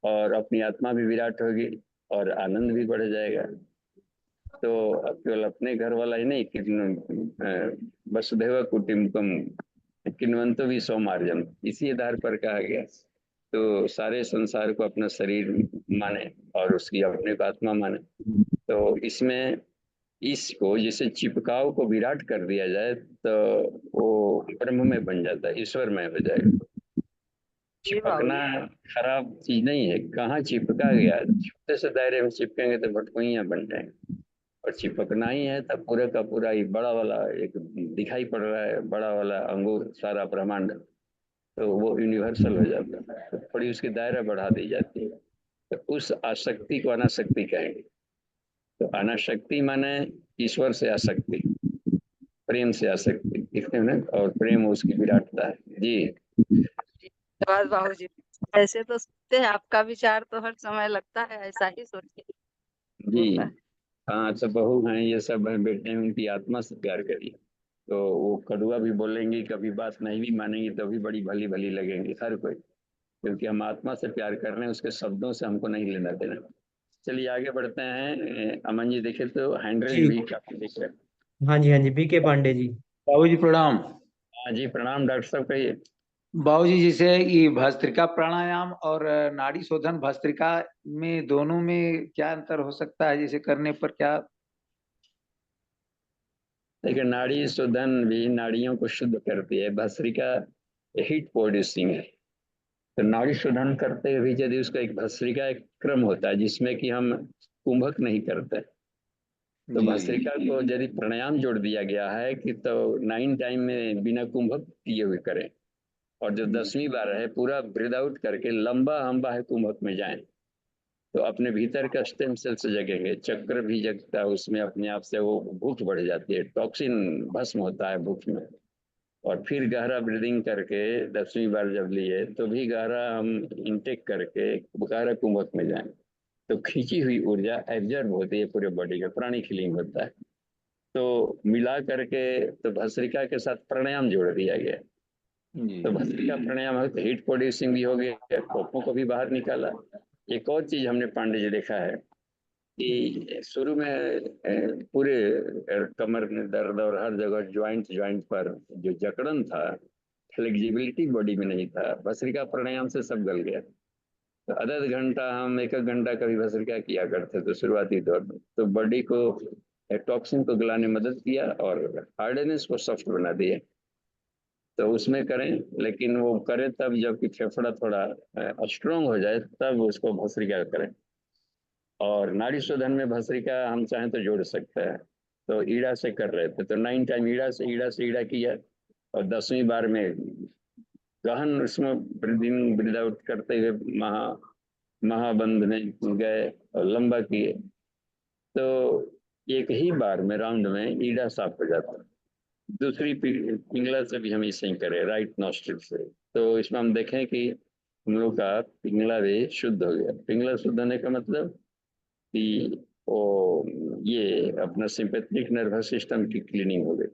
Speaker 3: और अपनी आत्मा भी विराट होगी और आनंद भी बढ़ जाएगा। तो अब केवल अपने घर वाला ही नहीं, वसुधैव कुटुंबकम किन्वन्तो भी सौमार्जम, इसी आधार पर कहा गया। तो सारे संसार को अपना शरीर माने और उसकी अपने को आत्मा माने। तो इसमें इसको जैसे चिपकाव को विराट कर दिया जाए तो वो ब्रह्म में बन जाता है, ईश्वर में हो जाएगा।
Speaker 4: जी
Speaker 3: चिपकना
Speaker 4: बाबूजी।
Speaker 3: खराब चीज नहीं है, कहाँ चिपका गया, छोटे से दायरे में चिपकेंगे तो भटकुइयां बन जाएंगे। और चिपकना ही है तब पूरे का पूरा ये बड़ा वाला एक दिखाई पड़ रहा है, बड़ा वाला अंगूर सारा ब्रह्मांड, तो वो यूनिवर्सल हो जाता है। तो थोड़ी उसकी दायरा बढ़ा दी जाती है, तो उस आसक्ति को अनासक्ति कहेंगे। तो अनासक्ति माने ईश्वर से आसक्ति, प्रेम से आसक्ति, इतने में और प्रेम उसकी विराटता है। जी
Speaker 4: धन्यवाद बाबूजी। ऐसे तो सुनते हैं, आपका विचार तो हर समय लगता है ऐसा ही सोच के
Speaker 3: जी।
Speaker 4: होता है।
Speaker 3: हाँ तो बहू हैं, ये सब हैं, बेटे हैं, उनकी आत्मा से प्यार करिए। तो वो कड़वा भी बोलेंगी, कभी बात नहीं भी मानेंगी तो भी बड़ी भली भली लगेंगी हर कोई, क्योंकि हम आत्मा से प्यार कर रहे हैं, उसके शब्दों से हमको नहीं लेना देना। चलिए आगे बढ़ते हैं। अमन जी देखे तो हैंडरेज
Speaker 1: जी।
Speaker 3: भी काफी दिख रहे हैं।
Speaker 1: हाँ जी, हाँ जी, बीके पांडे जी।
Speaker 5: बाबूजी प्रणाम।
Speaker 3: हाँ जी प्रणाम, डॉक्टर साहब कहिए।
Speaker 5: बाबूजी जैसे ये भस्त्रिका प्राणायाम और नाड़ी शोधन भस्त्रिका में दोनों में क्या अंतर हो सकता है, जैसे करने पर क्या?
Speaker 3: देखिए नाड़ी शोधन भी नाड़ियों को शुद्ध करती है, भस्त्रिका हीट प्रोड्यूसिंग है। तो नाड़ी शोधन करते हुए यदि उसका एक भस्त्रिका एक क्रम होता है जिसमें कि हम कुंभक नहीं करते, तो
Speaker 5: जी
Speaker 3: भस्त्रिका को यदि प्राणायाम जोड़ दिया गया है कि तो 9 टाइम में बिना कुंभक किए हुए करें, और जो 10वीं बार है पूरा ब्रीद आउट करके लंबा हम बाह्य कुंभक में जाएं, तो अपने भीतर का स्टेम सेल्स जगेंगे, चक्र भी जगता है उसमें अपने आप से, वो भूख बढ़ जाती है, टॉक्सिन भस्म होता है भूख में। और फिर गहरा ब्रीदिंग करके 10वीं बार जब लिए तो भी गहरा हम इनटेक करके गहरा कुंभक में जाएं, तो खींची हुई ऊर्जा एब्जॉर्ब होती है पूरे बॉडी का, प्राणिक हीलिंग होता है। तो मिला करके तो भस्त्रिका के साथ प्राणायाम जोड़ दिया गया।
Speaker 5: जी
Speaker 3: तो भस्त्रिका प्राणायाम है तो हीट प्रोड्यूसिंग भी हो गया, कोपों को भी बाहर निकाला। एक और चीज हमने पांडे जी देखा है कि शुरू में पूरे कमर में दर्द और हर जगह ज्वाइंट ज्वाइंट पर जो जकड़न था, फ्लेक्सिबिलिटी बॉडी में नहीं था, भस्त्रिका प्राणायाम से सब गल गया। तो आधा आधा घंटा हम एक एक घंटा कभी भस्त्रिका किया करते तो शुरुआती दौर में, तो बॉडी को टॉक्सिन को गलाने में मदद किया और हार्डनेस को सॉफ्ट बना दिया। तो उसमें करें, लेकिन वो करें तब जबकि फेफड़ा थोड़ा स्ट्रोंग हो जाए, तब उसको भस्त्रिका करें। और नाड़ी शोधन में भस्त्रिका हम चाहें तो जोड़ सकते हैं। तो ईड़ा से कर रहे थे तो 9 टाइम ईड़ा किया, और 10वीं बार में गहन उसमें ब्रीद इन ब्रीद आउट करते हुए महाबंध में गए और लंबा किए। तो एक ही बार में राउंड में ईड़ा साफ हो जाता है। दूसरी पिंगला से भी हम इसे ही करें, राइट नॉस्ट्रिल से, तो इसमें हम देखें कि हम लोग का पिंगला भी शुद्ध हो गया। पिंगला शुद्ध होने का मतलब कि वो ये अपना सिंपैथेटिक नर्वस सिस्टम की क्लीनिंग हो गई।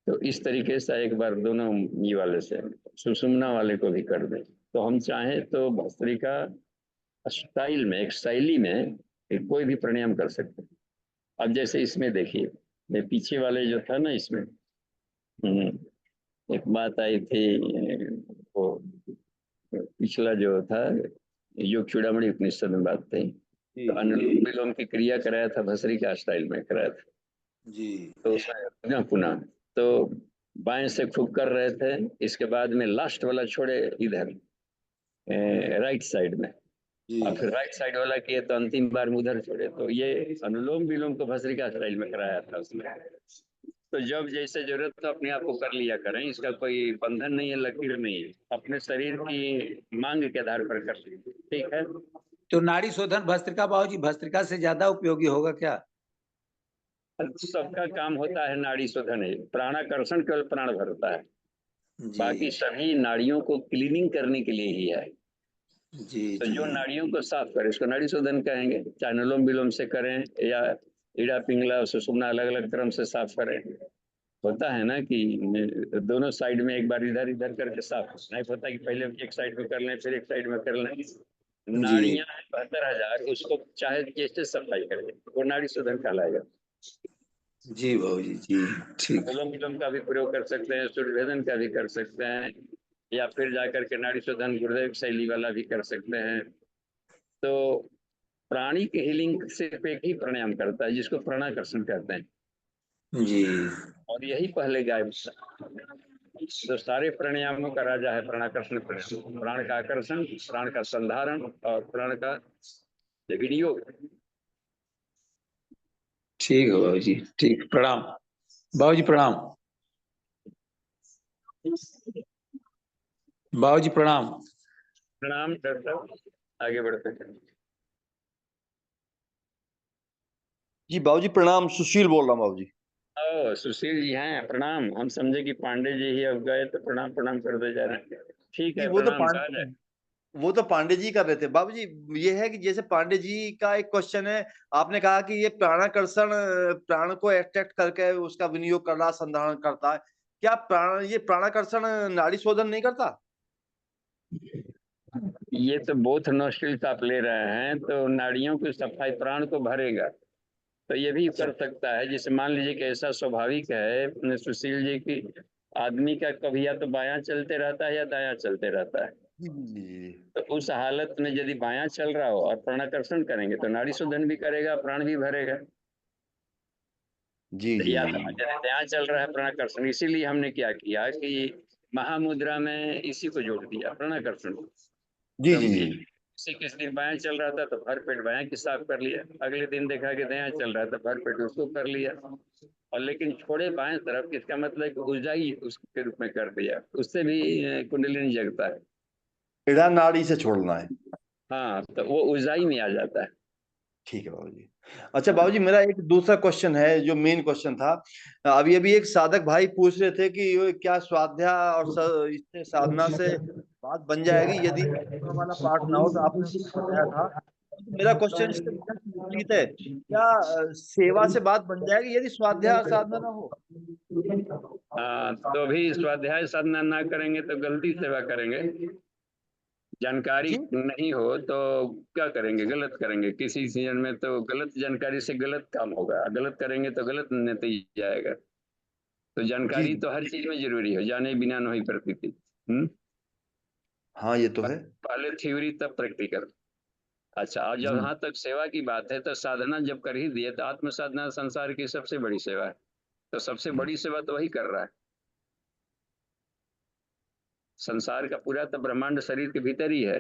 Speaker 3: तो इस तरीके से एक बार दोनों ये वाले से सुषुम्ना वाले को भी कर दें, तो हम चाहें तो भस्त्रिका स्टाइल में, एक शैली में एक कोई भी प्राणायाम कर सकते हैं। अब जैसे इसमें देखिए, मैं पीछे वाले जो था ना इसमें एक बात आई थी, वो पिछला जो था योग चूड़ामणि उपनिषद में बात थी, तो अनुलोम विलोम की क्रिया कराया था, भस्त्रिका स्टाइल में कराया था।
Speaker 5: जी
Speaker 3: तो उसमें पुनः तो बाएं से खूब कर रहे थे, इसके बाद में लास्ट वाला छोड़े इधर राइट साइड में, और फिर राइट साइड वाला किए तो अंतिम बार में उधर छोड़े। तो ये अनुलोम विलोम को भस्त्रिका स्टाइल में कराया था उसमें। तो जब जैसे जरूरत हो अपने आप को कर लिया करें, इसका कोई बंधन नहीं है, लकीर नहीं है, अपने शरीर की मांग के आधार पर कर लीजिए, ठीक है।
Speaker 5: तो नाड़ी शोधन भस्त्रिका बाबूजी भस्त्रिका से ज्यादा उपयोगी होगा क्या?
Speaker 3: सबका काम होता है नाड़ी शोधन, है प्राणाकर्षण केवल प्राण भरता है, बाकी
Speaker 5: जी
Speaker 3: सभी नाड़ियों को क्लीनिंग करने के लिए ही है।
Speaker 5: जी
Speaker 3: तो
Speaker 5: जी
Speaker 3: जो नाड़ियों को साफ करे उसको नाड़ी शोधन कहेंगे, चाहे अनुलोम विलोम से करें या ईड़ा पिंगला सुषुम्ना अलग अलग क्रम से साफ करें। होता है ना कि दोनों साइड में एक बार इधर इधर करके साफ, नहीं होता कि पहले एक साइड में कर लें फिर एक साइड में कर लें।
Speaker 5: जी
Speaker 3: नाड़ियां 72,000, उसको चाहे जैसे सफाई करें वो नाड़ी शोधन कहलाएगा।
Speaker 5: जी बाबूजी जी ठीक।
Speaker 3: अनुलोम विलोम का भी प्रयोग कर सकते हैं, सूर्यभेदन का भी कर सकते हैं, या फिर जाकर के नाड़ी शोधन गुरुदेव शैली वाला भी कर सकते हैं। तो प्राणी के हीलिंग सिर्फ एक ही प्राणायाम करता है जिसको प्राणाकर्षण कहते हैं,
Speaker 5: जी
Speaker 3: और यही पहले गायब था। तो सारे प्राणायामों का राजा है प्राणाकर्षण प्राणायाम, प्राण का आकर्षण, प्राण का संधारण और प्राण का विनियोग।
Speaker 5: ठीक है बाबूजी ठीक। प्रणाम बाबूजी प्रणाम। बाबूजी प्रणाम।
Speaker 3: प्रणाम डॉक्टर, आगे बढ़ते हैं।
Speaker 6: जी बाबूजी प्रणाम, सुशील बोल रहा हूँ बाबूजी।
Speaker 3: ओ सुशील जी हैं, प्रणाम। हम समझे कि पांडे जी ही अब गए तो प्रणाम प्रणाम करते जा रहे हैं। ठीक
Speaker 6: जी
Speaker 3: है,
Speaker 6: वो तो
Speaker 3: प्रणाम कहा जाए।
Speaker 6: वो तो पांडे जी कर रहे थे बाबूजी। ये है कि जैसे पांडे जी का एक क्वेश्चन है, आपने कहा कि ये प्राणाकर्षण प्राण को अट्रैक्ट करके उसका विनियोग कर रहा, संधारण करता है। क्या ये प्राणाकर्षण नाड़ी शोधन नहीं करता?
Speaker 3: ये तो बोथ नोस्ट्रिल्स आप ले रहे हैं, तो नाड़ियों की सफाई प्राण को भरेगा, तो ये भी
Speaker 6: अच्छा
Speaker 3: कर सकता है। जैसे मान लीजिए कि ऐसा स्वाभाविक है अपने सुशील जी की, आदमी का कभी या तो बायां चलते रहता है या दायां चलते रहता है।
Speaker 6: जी जी जी
Speaker 3: तो उस हालत में यदि बायां चल रहा हो और प्राणाकर्षण करेंगे तो नाड़ी शोधन भी करेगा, प्राण भी भरेगा।
Speaker 6: जी जी
Speaker 3: या
Speaker 6: जी
Speaker 3: तो यदि दायां चल रहा है प्राणाकर्षण, इसीलिए हमने क्या किया कि महामुद्रा में इसी को जोड़ दिया प्राणाकर्षण।
Speaker 6: जी
Speaker 3: तो
Speaker 6: जी जी
Speaker 3: किसी किस दिन बायां चल रहा था तो भर पेट बायां की साफ कर लिया, अगले दिन देखा कि दायां चल रहा था भर पेट उसको कर लिया, और लेकिन छोड़े बाएं तरफ, इसका मतलब कि ऊर्जाई उसके रूप में कर दिया, उससे भी कुंडलिनी जगता है।
Speaker 6: इड़ा नाड़ी से छोड़ना है।
Speaker 3: हाँ, तो वो ऊर्जाई में आ जाता है।
Speaker 6: ठीक है बाबूजी। अच्छा बाबूजी, मेरा एक दूसरा क्वेश्चन है जो मेन क्वेश्चन था। अभी अभी एक साधक भाई पूछ रहे थे कि ये क्या स्वाध्याय और इससे साधना से बात बन जाएगी यदि ऊपर वाला पार्ट ना हो, तो आपने कुछ बताया था। तो मेरा क्वेश्चन इससे विपरीत है, क्या सेवा से बात बन जाएगी यदि स्वाध्याय और साधना ना हो?
Speaker 3: तो भी स्वाध्याय साधना ना करेंगे तो गलती सेवा करेंगे। जानकारी
Speaker 6: जी
Speaker 3: नहीं हो तो क्या करेंगे, गलत करेंगे। किसी सीजन में तो गलत जानकारी से गलत काम होगा, गलत करेंगे तो गलत नतीजा आएगा। तो
Speaker 6: जी
Speaker 3: जानकारी तो हर चीज में जरूरी है, जाने बिना नहीं प्रतीति।
Speaker 6: हाँ ये तो है।
Speaker 3: पहले थ्योरी तब प्रैक्टिकल। अच्छा, और जब
Speaker 6: जी
Speaker 3: यहाँ तक सेवा की बात है तो साधना जब कर ही दिए तो आत्म साधना संसार की सबसे बड़ी सेवा है, तो सबसे बड़ी सेवा तो वही कर रहा है। संसार का पूरा तो ब्रह्मांड शरीर के भीतर ही है,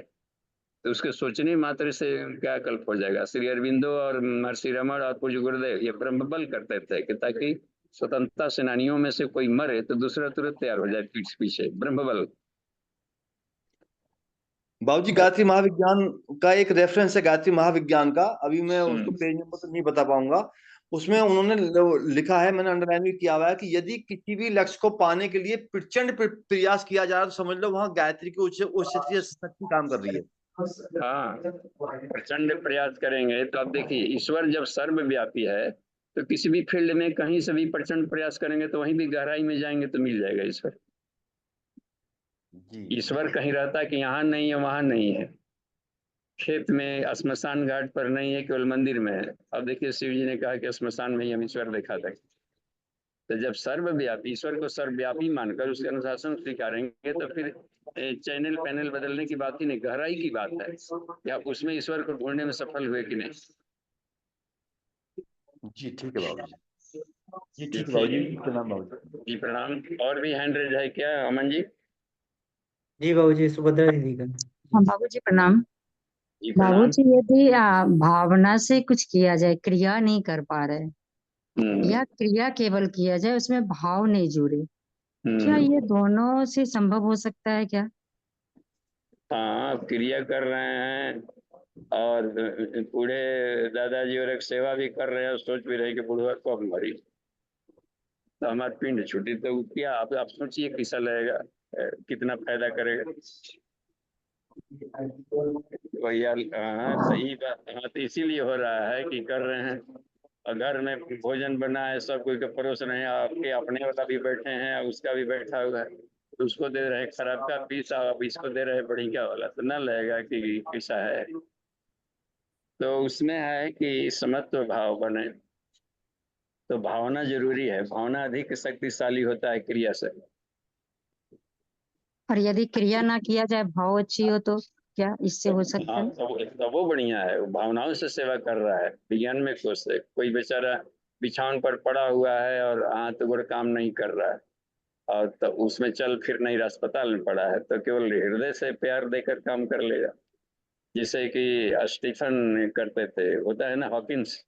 Speaker 3: तो उसके सोचने मात्र से क्या कल्प हो जाएगा। श्री अरविंदो और महर्षि रमण और पूज्य गुरुदेव ये ब्रह्म बल करते थे कि ताकि स्वतंत्रता सेनानियों में से कोई मरे तो दूसरा तुरंत तैयार हो जाए पीठ पीछे, ब्रह्म बल।
Speaker 6: बाबूजी, गायत्री महाविज्ञान का एक रेफरेंस है, गायत्री महाविज्ञान का, अभी मैं उसको
Speaker 3: हम्म,
Speaker 6: पेज नंबर तो नहीं बता पाऊंगा। उसमें उन्होंने लिखा है, मैंने अंडरलाइन भी किया हुआ है कि यदि किसी भी लक्ष्य को पाने के लिए प्रचंड प्रयास किया जा रहा है तो समझ लो वहां गायत्री की उच्च शक्ति काम कर रही है।
Speaker 3: हाँ, प्रचंड प्रयास करेंगे तो अब देखिए, ईश्वर जब सर्वव्यापी है तो किसी भी फील्ड में कहीं से भी प्रचंड प्रयास करेंगे तो वहीं भी गहराई में जाएंगे तो मिल जाएगा ईश्वर।
Speaker 6: जी
Speaker 3: ईश्वर कहीं रहता कि यहाँ नहीं है वहां नहीं है, खेत में श्मशान घाट पर नहीं है, केवल मंदिर में है। अब देखिए, शिव जी ने कहा कि श्मशान में ही हम ईश्वर देखा था। तो जब सर्वव्यापी ईश्वर को सर्वव्यापी मानकर उसके अनुशासन स्वीकारेंगे तो फिर चैनल पैनल बदलने की बात ही नहीं, गहराई की बात है कि आप उसमें ईश्वर को ढूंढने में सफल हुए कि नहीं।
Speaker 6: जी ठीक है बाबूजी। जी
Speaker 3: जी
Speaker 6: ठीक है
Speaker 3: ठीक
Speaker 6: बाबूजी,
Speaker 3: है
Speaker 6: प्रणाम बाबूजी।
Speaker 3: जी, प्रणाम। और भी हैंड रेज है क्या अमन जी?
Speaker 1: जी बाबूजी, सुभद्रा दीदी का।
Speaker 7: हाँ बाबूजी प्रणाम।
Speaker 3: जी प्रणाम।
Speaker 7: बाबूजी यदि भावना से कुछ किया जाए, क्रिया नहीं कर पा रहे, या क्रिया केवल किया जाए, उसमें भाव नहीं जुड़े, क्या
Speaker 3: हम्म।
Speaker 7: ये दोनों से संभव हो सकता है क्या?
Speaker 3: हाँ, आप क्रिया कर रहे हैं और बूढ़े दादाजी और एक सेवा भी कर रहे हैं और सोच भी रहे कि बुढ़वा को अब मरी तो हमारी पिंड छुट्टी, तो क्या आप सोचिए कैसा लगेगा, कितना फायदा करेगा भैया। हाँ सही बात। हाँ तो इसीलिए हो रहा है कि कर रहे हैं और घर में भोजन बना है, सब कोई के परोस रहे हैं, आपके अपने वाला भी बैठे हैं, उसका भी बैठा हुआ है, तो उसको दे रहे हैं खराब का पीस, अब इसको दे रहे हैं बढ़िया वाला, तो ना लगेगा कि कैसा है। तो उसमें है कि समत्व भाव बने, तो भावना जरूरी है, भावना अधिक शक्तिशाली होता है क्रिया से।
Speaker 7: और यदि क्रिया ना किया जाए, भाव अच्छी हो, तो क्या इससे हो सकता
Speaker 3: हाँ
Speaker 7: है?
Speaker 3: तो वो बढ़िया है, वो भावनाओं से सेवा कर रहा है, विज्ञान में खुश है। कोई बेचारा बिछावन पर पड़ा हुआ है और हाथ गोड़ काम नहीं कर रहा है और तो उसमें चल फिर नहीं रहा, अस्पताल में पड़ा है, तो केवल हृदय से प्यार देकर काम कर लेगा, जिसे कि स्टीफन करते थे, होता है ना हॉकिंस,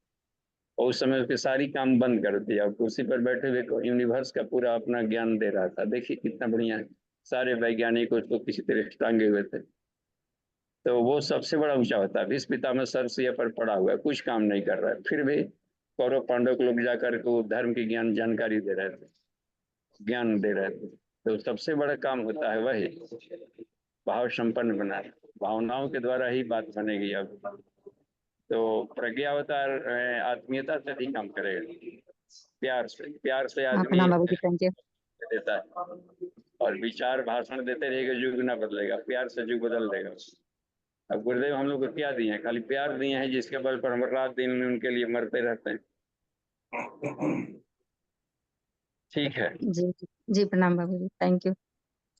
Speaker 3: और उस समय उसके सारी काम बंद कर दिया, कुर्सी पर बैठे हुए यूनिवर्स का पूरा अपना ज्ञान दे रहा था। देखिए कितना बढ़िया है, सारे वैज्ञानिक उसको किसी तरह टांगे हुए थे, तो वो सबसे बड़ा ऊंचा होता है। भीष्म पितामह सर से पर पड़ा हुआ है, कुछ काम नहीं कर रहा है, फिर भी कौरव पांडव के लोग जाकर को धर्म की ज्ञान जानकारी दे रहे थे, ज्ञान दे रहे थे। तो सबसे बड़ा काम होता है वही भाव संपन्न बनाना, भावनाओं के द्वारा ही बात बनेगी। अब तो प्रज्ञा अवतार आत्मीयता से भी काम करेगा, प्यार से
Speaker 7: अपना
Speaker 3: आदमी
Speaker 7: बाबूजी, थैंक यू।
Speaker 3: देता है, और विचार भाषण देते रहेगा, युग ना बदलेगा, प्यार से युग बदल देगा। अब गुरुदेव हम लोग को क्या दिए हैं? खाली प्यार दिए हैं, जिसके बल पर हम रात दिन उनके लिए मरते रहते हैं। ठीक है,
Speaker 7: जी जी, प्रणाम बाबूजी, थैंक यू।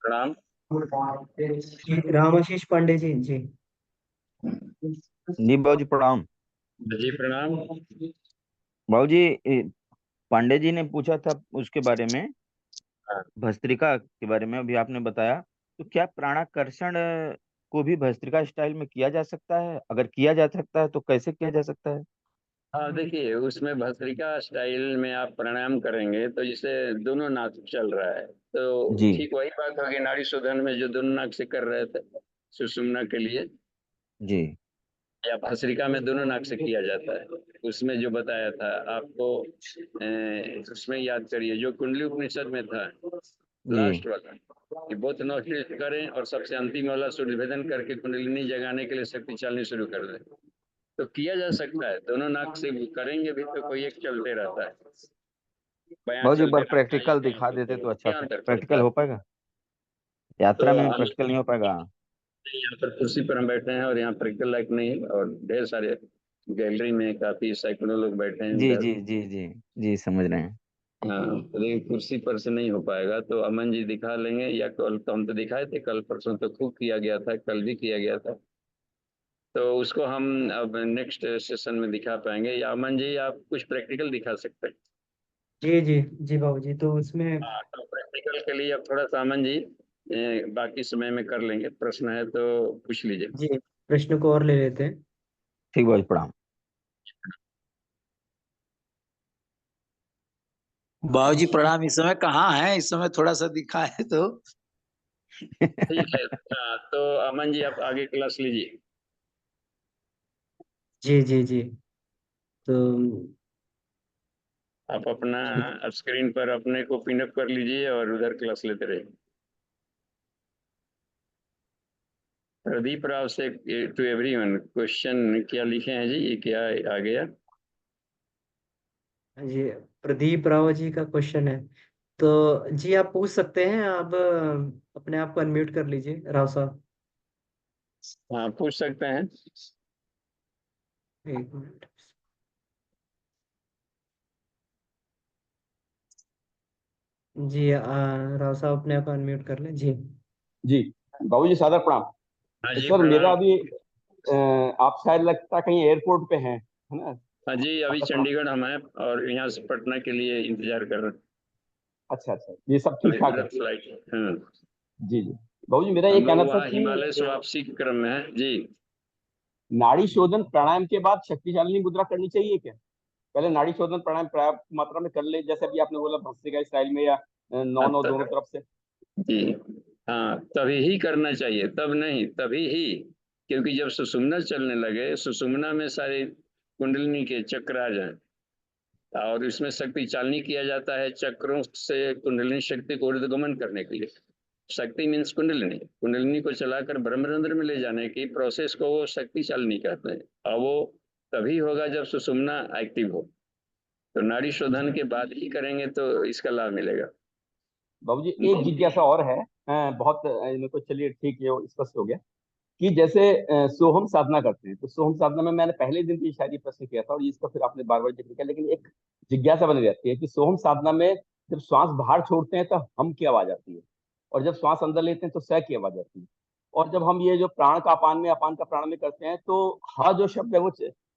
Speaker 3: प्रणाम।
Speaker 1: जी रामाशीष पांडे जी। जी
Speaker 8: जी बाबूजी प्रणाम।
Speaker 3: जी प्रणाम।
Speaker 8: बाबूजी पांडे जी ने पूछा था उसके बारे में,
Speaker 3: हाँ
Speaker 8: भस्त्रिका के बारे में अभी आपने बताया, तो क्या प्राणाकर्षण को भी भस्त्रिका स्टाइल में किया जा सकता है? अगर किया जा सकता है तो कैसे किया जा सकता है?
Speaker 3: हाँ, देखिए उसमें भस्त्रिका स्टाइल में आप प्राणायाम करेंगे तो जैसे दोनों नाक चल रहा है, तो
Speaker 8: जी
Speaker 3: ठीक वही बात होगी नाड़ी शोधन में जो दोनों नाक से कर रहे थे सुषुम्ना के लिए,
Speaker 8: जी
Speaker 3: या भस्त्रिका में दोनों नाक से किया जाता है। उसमें जो बताया था आपको, उसमें याद करिए जो कुंडली उपनिषद में था
Speaker 8: जी
Speaker 3: लास्ट वाला, कि बहुत नोटिस करें और सबसे अंतिम वाला सूर्यभेदन करके कुंडलिनी जगाने के लिए शक्ति चलनी शुरू कर दें, तो किया जा सकता है। दोनों नाक से करेंगे भी तो कोई एक चलते रहता है, बयां
Speaker 8: बाबूजी एक
Speaker 3: चलते
Speaker 8: बार
Speaker 3: रहता है,
Speaker 8: प्रैक्टिकल दिखा देते तो अच्छा
Speaker 3: क्या
Speaker 8: था।
Speaker 3: अंतर पड़ता
Speaker 8: प्रैक्टिकल
Speaker 3: है।
Speaker 8: हो पाएगा?
Speaker 3: तो
Speaker 8: यात्रा में
Speaker 3: हम
Speaker 8: प्रैक्टिकल नहीं हो पाएगा?
Speaker 3: यहाँ पर कुर्सी पर हम बैठे हैं और यहाँ प्रैक्टिकल लायक नहीं है, और ढेर सारे गैलरी में काफी सैकड़ों लोग बैठे हैं
Speaker 8: जी
Speaker 3: उधर।
Speaker 8: जी जी जी जी समझ रहे हैं।
Speaker 3: हाँ तो देखिए कुर्सी पर से नहीं हो पाएगा, तो अमन जी दिखा लेंगे, या कल तो हम तो दिखाए थे, कल परसों तो खूब किया गया था, कल भी किया गया था, तो उसको हम अब नेक्स्ट सेशन में दिखा पाएंगे। या अमन जी आप कुछ प्रैक्टिकल दिखा सकते हैं?
Speaker 1: जी जी जी बाबूजी, तो उसमें
Speaker 3: हाँ तो प्रैक्टिकल के लिए अब थोड़ा सा अमन जी बाकी समय में कर लेंगे, प्रश्न है तो पूछ लीजिए।
Speaker 1: जी प्रश्न को और ले लेते हैं।
Speaker 8: ठीक बाबूजी प्रणाम।
Speaker 5: बाबूजी प्रणाम। इस समय कहाँ है? इस समय थोड़ा सा दिखा है तो।
Speaker 3: ठीक है, तो अमन जी आप आगे क्लास लीजिए।
Speaker 1: जी जी जी, तो
Speaker 3: आप अपना स्क्रीन पर अपने को पिन अप कर लीजिए और उधर क्लास लेते रहिए। प्रदीप राव से टू एवरीवन क्वेश्चन क्या लिखे हैं जी, ये क्या आ गया?
Speaker 1: जी प्रदीप राव जी का क्वेश्चन है, तो जी आप पूछ सकते हैं। आप अपने आप को अनम्यूट कर लीजिए राव साहब।
Speaker 3: हाँ पूछ सकते हैं।
Speaker 1: एक मिनट। जी राव साहब अपने आप को अनम्यूट कर लें जी।
Speaker 9: जी बाबूजी सादर प्रणाम।
Speaker 3: हाँ जी
Speaker 9: सर मेरा
Speaker 3: प्रणाम।
Speaker 9: अभी आप शायद लगता है कहीं एयरपोर्ट पे हैं, है ना?
Speaker 3: हाँ जी अभी
Speaker 9: सादर प्रणाम।
Speaker 3: चंडीगढ़ हम हैं और यहाँ से पटना के लिए इंतजार कर रहे हैं,
Speaker 9: अच्छा अच्छा, ये सब
Speaker 3: अभी
Speaker 9: ठीक ठाक है?
Speaker 3: तुरंत फ्लाइट। हाँ
Speaker 9: जी जी बाबूजी, मेरा ये
Speaker 3: हम लोग
Speaker 9: कहना था
Speaker 3: वहाँ
Speaker 9: कि
Speaker 3: हिमालय से वापसी के क्रम में है जी।
Speaker 9: नाड़ी शोधन प्राणायाम के बाद शक्ति चालिनी मुद्रा करनी चाहिए क्या? पहले नाड़ी शोधन प्राणायाम पर्याप्त मात्रा में कर ले, जैसे अभी आपने बोला भस्त्रिका स्टाइल में, या 9-9 दोनों तरफ से।
Speaker 3: जी हाँ, तभी ही करना चाहिए, तब नहीं, तभी ही। क्योंकि जब सुषुम्ना चलने लगे, सुषुम्ना में सारे कुंडलिनी के चक्र आ जाए और इसमें शक्ति चालनी किया जाता है चक्रों से कुंडलिनी शक्ति को ऊर्ध्वगमन करने के लिए। शक्ति मीन्स कुंडलिनी, कुंडलिनी को चलाकर ब्रह्मरंध्र में ले जाने की प्रोसेस को वो शक्ति चालनी कहते हैं। और वो तभी होगा जब सुषुम्ना एक्टिव हो। तो नाड़ी शोधन के बाद ही करेंगे तो इसका लाभ मिलेगा।
Speaker 9: बाबूजी एक जिज्ञासा और है, बहुत मेरे को, चलिए ठीक है, वो स्पष्ट हो गया कि जैसे सोहम साधना करते हैं, तो सोहम साधना में मैंने पहले दिन भी शायद ये प्रश्न किया था और इसका फिर आपने बार बार जिक्र किया, लेकिन एक जिज्ञासा बनी रहती है कि सोहम साधना में जब श्वास बाहर छोड़ते हैं तो हम की आवाज आती है, और जब श्वास अंदर लेते हैं तो स की आवाज आती है। और जब हम ये जो प्राण का अपान में, अपान का प्राण में करते हैं, तो ह जो शब्द है वो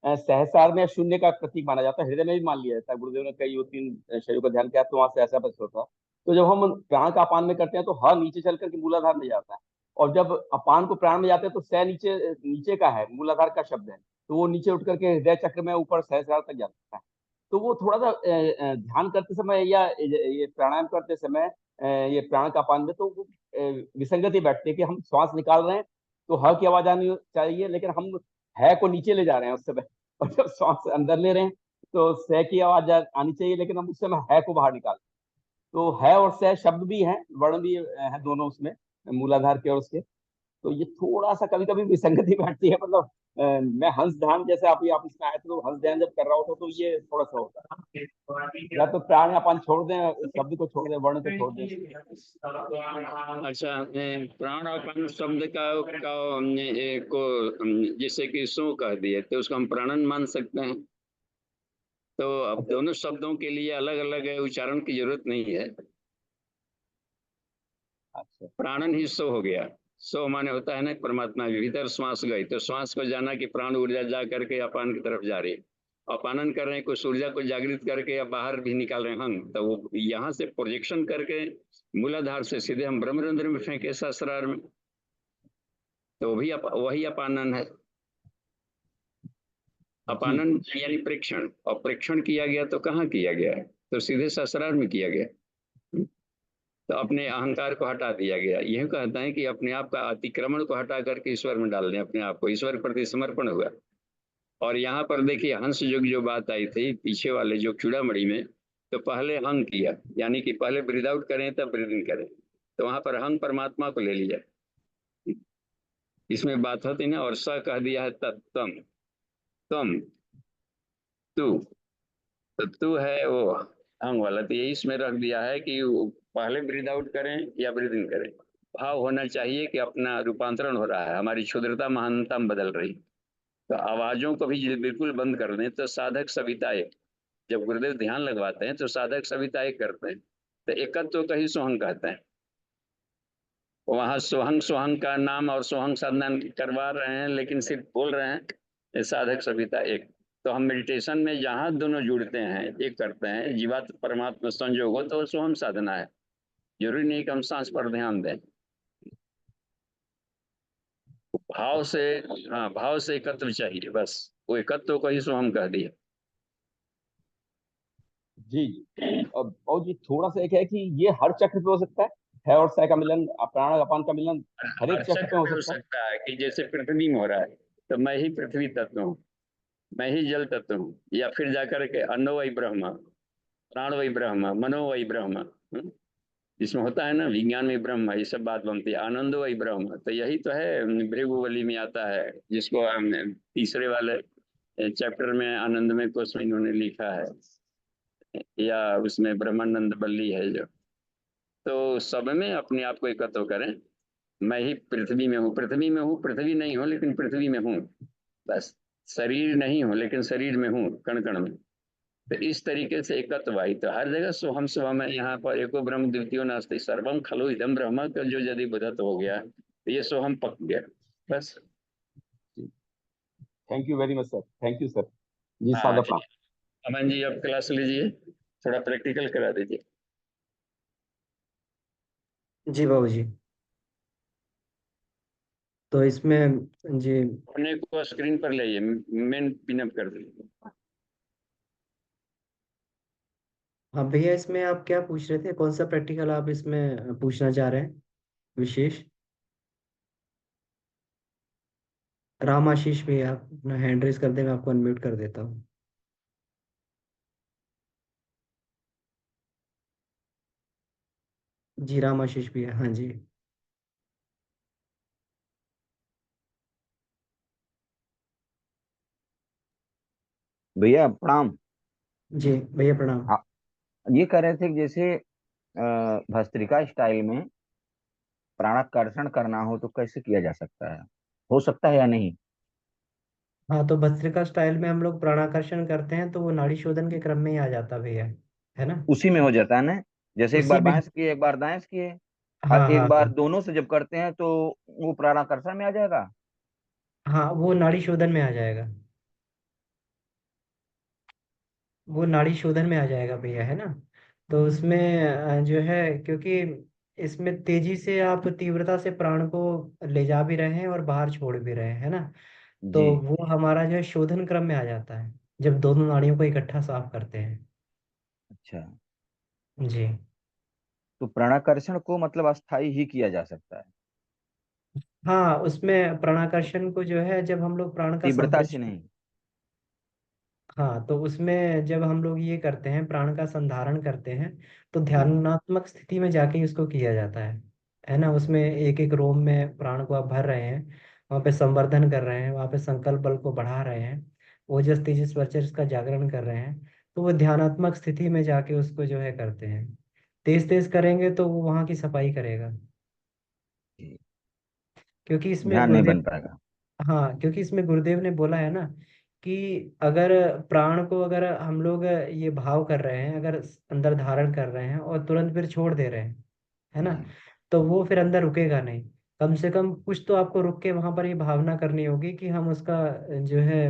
Speaker 9: सहसार में शून्य का प्रतीक माना जाता है, हृदय में भी मान लिया जाता है। गुरुदेव ने कई 3 शरीरों का ध्यान किया तो वहां सहसा बस होता है। तो जब हम प्राण का अपान में करते हैं तो ह नीचे चल करके मूलाधार में जाता है, और जब अपान को प्राण में जाते हैं तो स नीचे नीचे का है, मूलाधार का शब्द है, तो वो नीचे उठ करके हृदय चक्र में ऊपर सहस्रार तक जाता है। तो वो थोड़ा सा ध्यान करते समय या ये प्राणायाम करते समय ये प्राण का अपान में, तो वो विसंगति बैठती है कि हम श्वास निकाल रहे हैं तो ह की आवाज आनी चाहिए, लेकिन हम है को नीचे ले जा रहे हैं उस समय, और जब श्वास अंदर ले रहे हैं तो स की आवाज आनी चाहिए, लेकिन हम उस समय है को बाहर निकाल। तो है और स शब्द भी हैं, वर्ण भी है दोनों उसमें, मूलाधार के और उसके। तो ये थोड़ा सा कभी कभी विसंगति बैठती है, मतलब मैं हंस ध्यान, जैसे आप इसमें आए थे तो हंस ध्यान जब कर रहा होता तो ये थोड़ा सा होता है, या तो प्राण अपन छोड़ दें, शब्द को छोड़ दें, वर्ण को छोड़ दें।
Speaker 3: अच्छा, प्राण और प्राण शब्द को जैसे कि सो कह दिए तो उसको हम प्राणन मान सकते हैं। तो अब दोनों शब्दों के लिए अलग अलग उच्चारण की जरूरत नहीं है।
Speaker 9: अच्छा,
Speaker 3: प्राणन ही सो हो गया। सो माने होता है ना परमात्मा के भीतर श्वास गई, तो श्वास को जाना कि प्राण ऊर्जा जा करके अपान की तरफ जा रही है, अपानन कर रहे हैं, कुछ ऊर्जा को जागृत करके या बाहर भी निकाल रहे हैं हम, तो वो यहाँ से प्रोजेक्शन करके मूलाधार से सीधे हम ब्रह्मरंध्र में फेंके सहस्रार में, तो भी वही अपानन है। अपानन यानी प्रेक्षण, और प्रेक्षण किया गया तो कहाँ किया गया है? तो सीधे सहस्रार में किया गया। तो अपने अहंकार को हटा दिया गया। यह कहता है कि अपने आप का अतिक्रमण को हटा करके ईश्वर में डाल दें, अपने आप को ईश्वर प्रति समर्पण हुआ। और यहाँ पर देखिए हंस युग जो बात आई थी पीछे वाले जो चूड़ामणि में, तो पहले हंग किया, यानी कि पहले ब्रीद आउट करें तब ब्रीद इन करें, तो वहां पर हंग परमात्मा को ले लिया। इसमें बात होती ना, और स कह दिया है तत्तम, तम, तू, तो तू है वो हंग वाला, तो ये इसमें रख दिया है कि पहले ब्रीद आउट करें या ब्रीद इन करें। भाव होना चाहिए कि अपना रूपांतरण हो रहा है, हमारी क्षुद्रता महानता में बदल रही। तो आवाजों को भी बिल्कुल बंद कर दें तो साधक सविता एक, जब गुरुदेव ध्यान लगवाते हैं तो साधक सविता एक करते हैं, तो एकत्व का ही सोहंग कहते हैं। वहां सोहंग सोहंग का नाम और सोहंग साधना करवा रहे हैं, लेकिन सिर्फ बोल रहे हैं ये साधक सविता एक। तो हम मेडिटेशन में जहाँ दोनों जुड़ते हैं, एक करते हैं, जीवात्म परमात्मा संयोग हो, तो सोहम साधना है। जरूरी नहीं कि हम सांस पर ध्यान दें। भाव से, हाँ भाव से एकत्व चाहिए, बस वो एकत्व को ही सोहम कह दिया।
Speaker 9: जी जी। और जी थोड़ा सा एक है कि ये हर चक्र पे हो सकता है और स का मिलन, प्राण अपान का मिलन हर एक चक्र पे
Speaker 3: चक्र
Speaker 9: हो
Speaker 3: में हो
Speaker 9: सकता है।
Speaker 3: सकता है कि जैसे पृथ्वी में हो रहा है तो मैं ही पृथ्वी तत्व हूँ, मैं ही जल तत्व हूँ, या फिर जाकर के अन्नो वही ब्रह्म, प्राण वही ब्रह्म, मनो वही ब्रह्म, इसमें होता है ना विज्ञान में ब्रह्म, ये सब बात बनती है, आनंदो वही ब्रह्म। तो यही तो है भृगुवली में आता है, जिसको तीसरे वाले चैप्टर में आनंद में कोश में इन्होंने लिखा है, या उसमें ब्रह्मानंद बल्ली है जो। तो सब में अपने आप को एकत्र करें, मैं ही पृथ्वी में हूँ, पृथ्वी में हूँ, पृथ्वी नहीं हूँ लेकिन पृथ्वी में हूँ, बस शरीर नहीं हूँ लेकिन शरीर में हूँ, कण कण में। तो इस तरीके से एकत्व आई, तो हर जगह सोहम सोहम है। यहाँ पर एको ब्रह्म द्वितीयो नास्ति सर्वम खलु इदम ब्रह्म का जो यदि बुधत हो गया तो ये सोहम पक गया, बस।
Speaker 9: Thank you very much sir, thank you sir जी।
Speaker 3: हाँ
Speaker 9: सादा
Speaker 3: ठीक है, अमन जी अब क्लास लीजिए, थोड़ा प्रैक्टिकल करा दीजिए।
Speaker 1: जी बाबूजी। तो इसमें जी
Speaker 3: अपने को स्क्रीन पर लाइए, मेन पिनअप कर दीजिए।
Speaker 1: हाँ भैया, इसमें आप क्या पूछ रहे थे? कौन सा प्रैक्टिकल आप इसमें पूछना चाह रहे हैं विशेष? राम आशीष भैया, आप अपना हैंड रेज कर दे, मैं आपको अनम्यूट कर देता हूँ। जी राम आशीष भैया, हाँ जी।
Speaker 8: भैया प्रणाम।
Speaker 1: जी भैया प्रणाम।
Speaker 8: हाँ, ये कह रहे थे कि जैसे भस्त्रिका स्टाइल में प्राणाकर्षण करना हो तो कैसे किया जा सकता है, हो सकता है या नहीं?
Speaker 1: हाँ, तो भस्त्रिका स्टाइल में हम लोग प्राणाकर्षण करते हैं तो वो नाड़ी शोधन के क्रम में ही आ जाता भैया, है ना?
Speaker 8: उसी में हो जाता है ना? जैसे एक
Speaker 1: उसी
Speaker 8: बार
Speaker 1: में।
Speaker 8: बाएं से किए, एक बार दाएं से किए, और
Speaker 1: हाँ
Speaker 8: एक
Speaker 1: हाँ
Speaker 8: बार
Speaker 1: हाँ।
Speaker 8: दोनों से जब करते हैं तो वो प्राणाकर्षण में आ जाएगा।
Speaker 1: हाँ, वो नाड़ी शोधन में आ जाएगा। वो नाड़ी शोधन में आ जाएगा भैया, है ना? तो उसमें जो है, क्योंकि इसमें तेजी से आप तीव्रता से प्राण को ले जा भी रहे हैं और बाहर छोड़ भी रहे हैं, है ना? तो
Speaker 8: जी।
Speaker 1: वो हमारा जो है शोधन क्रम में आ जाता है, जब दोनों नाड़ियों को इकट्ठा साफ करते हैं।
Speaker 8: अच्छा,
Speaker 1: जी।
Speaker 8: तो प्राणाकर्षण को मतलब अस्थाई ही किया जा सकता है,
Speaker 1: हाँ, उसमें प्राणाकर्षण को जो है, जब हम लोग प्राण का
Speaker 8: तीव्रता से
Speaker 1: संप्रेषण,
Speaker 8: नहीं।
Speaker 1: हाँ, तो उसमें जब हम लोग ये करते हैं, प्राण का संधारण करते हैं, तो
Speaker 8: हम्म।
Speaker 1: ध्यानात्मक स्थिति में जाके ही उसको किया जाता है ना? उसमें एक एक रोम में प्राण को आप भर रहे हैं, वहाँ पे संवर्धन कर रहे हैं, वहाँ पे संकल्प बल को बढ़ा रहे हैं, ओजस तेजस वर्चस्व का जागरण कर रहे हैं। तो वो ध्यानात्मक स्थिति में जाके उसको जो है करते हैं। तेज तेज करेंगे तो वो वहाँ की सफाई करेगा,
Speaker 8: जी,
Speaker 1: क्योंकि इसमें
Speaker 8: ध्यान नहीं
Speaker 1: गुरुदेव,
Speaker 8: बन पाएगा।
Speaker 1: हाँ, क्योंकि इसमें गुरुदेव ने बोला है ना कि अगर प्राण को, अगर हम लोग ये भाव कर रहे हैं, अगर अंदर धारण कर रहे हैं और तुरंत फिर छोड़ दे रहे हैं, है ना?
Speaker 8: जी।
Speaker 1: तो वो फिर अंदर रुकेगा नहीं। कम से कम कुछ तो आपको रुक के वहां पर ये भावना करनी होगी कि हम उसका जो है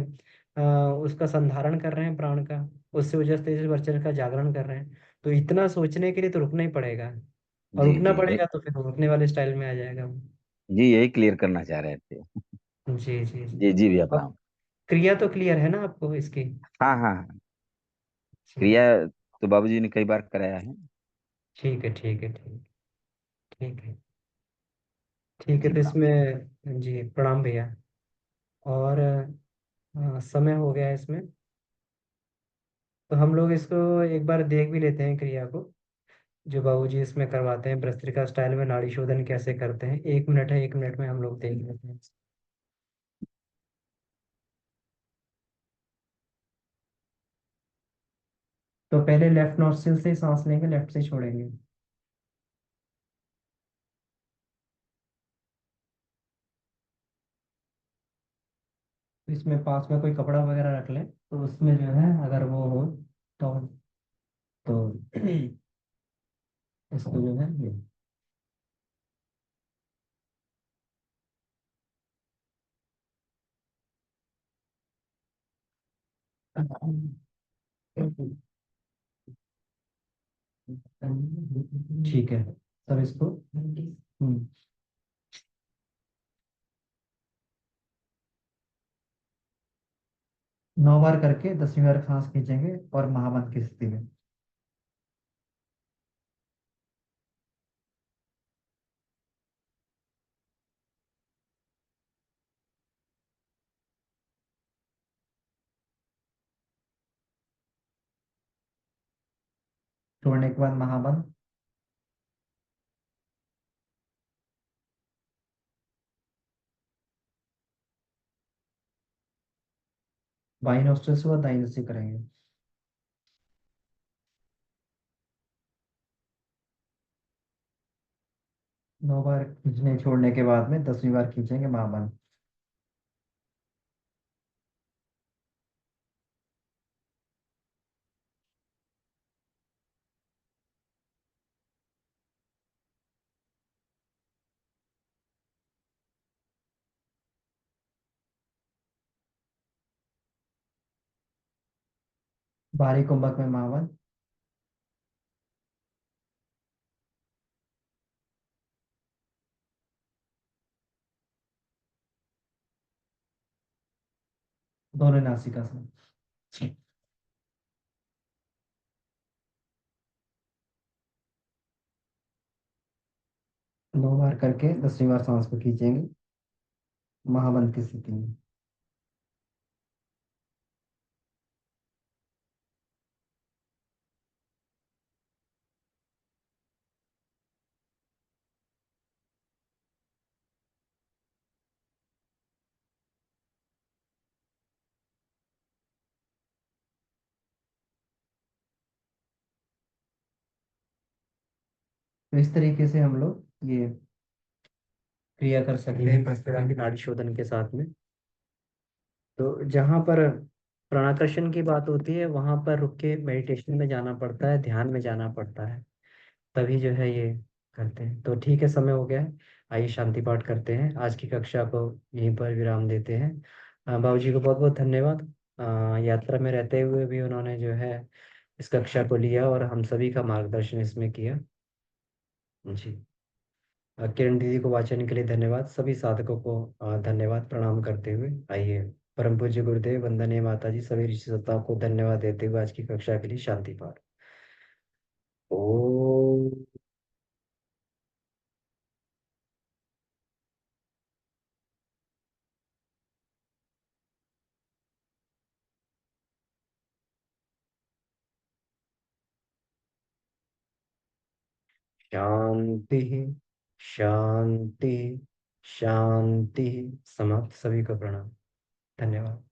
Speaker 1: उसका संधारण कर रहे हैं प्राण का, उससे ओजस तेजस वर्चस्व का जागरण कर रहे हैं। तो इतना सोचने के लिए तो रुकना ही पड़ेगा, और
Speaker 8: जी
Speaker 1: रुकना
Speaker 8: जी
Speaker 1: पड़ेगा तो फिर रुकने वाले स्टाइल में आ जाएगा वो।
Speaker 8: जी, यही क्लियर करना चाह रहे थे।
Speaker 1: जी जी जी।
Speaker 8: जी जी भैया
Speaker 1: और
Speaker 8: प्रणाम।
Speaker 1: क्रिया तो क्लियर है ना आपको इसकी?
Speaker 8: हाँ हाँ हाँ।
Speaker 1: जी।
Speaker 8: क्रिया तो बाबूजी ने कई बार कराया है।
Speaker 1: ठीक है ठीक है ठीक। ठीक है। ठीक है,
Speaker 8: जी
Speaker 1: तो
Speaker 8: प्रणाम।
Speaker 1: इसमें जी प्रणाम भैया। और समय हो गया है इसमें, तो हम लोग इसको एक बार देख भी लेते हैं क्रिया को, जो बाबूजी इसमें करवाते हैं भस्त्रिका स्टाइल में नाड़ी शोधन कैसे करते हैं। 1 मिनट है, 1 मिनट में हम लोग देख लेते हैं। तो पहले लेफ्ट नॉस्ट्रिल से सांस लेंगे, लेफ्ट से छोड़ेंगे। तो इसमें पास में कोई कपड़ा वगैरह रख लें, तो उसमें जो है अगर वो हो तो इसको जो है ये ठीक है। सब इसको 9 बार करके 10वीं बार सांस खींचेंगे और महामंत्र की स्थिति में। छोड़ने के बाद महामंत्र। बाई नोस्ट्रल से हुआ, दाई नोस्ट्रल से करेंगे। 9 बार खींचने छोड़ने के बाद में 10वीं बार खींचेंगे महामंत्र। बारी कुंभक में महामंत्र। दोनों नासिका से। 9 बार करके 10वीं बार सांस को खींचेंगे महाबंध की स्थिति में। तो इस तरीके से हम लोग ये क्रिया कर सकते हैं भस्त्रिका की नाड़ी शोधन के साथ में। तो जहाँ पर प्राणाकर्षण की बात होती है वहां पर रुक के मेडिटेशन में जाना पड़ता है, ध्यान में जाना पड़ता है, तभी जो है ये करते हैं। तो ठीक है, समय हो गया है, आइए शांति पाठ करते हैं। आज की कक्षा को यहीं पर विराम देते हैं। बाबू जी को बहुत बहुत धन्यवाद। यात्रा में रहते हुए भी उन्होंने जो है इस कक्षा को लिया और हम सभी का मार्गदर्शन इसमें किया जी। किरण दीदी को वाचन के लिए धन्यवाद। सभी साधकों को धन्यवाद प्रणाम करते हुए आइए परम पूज्य गुरुदेव, वंदनीय माता जी, सभी ऋषि सत्ताओं को धन्यवाद देते हुए आज की कक्षा के लिए शांति पाठ। ओ शांति शांति शांति। समाप्त। सभी को प्रणाम, धन्यवाद।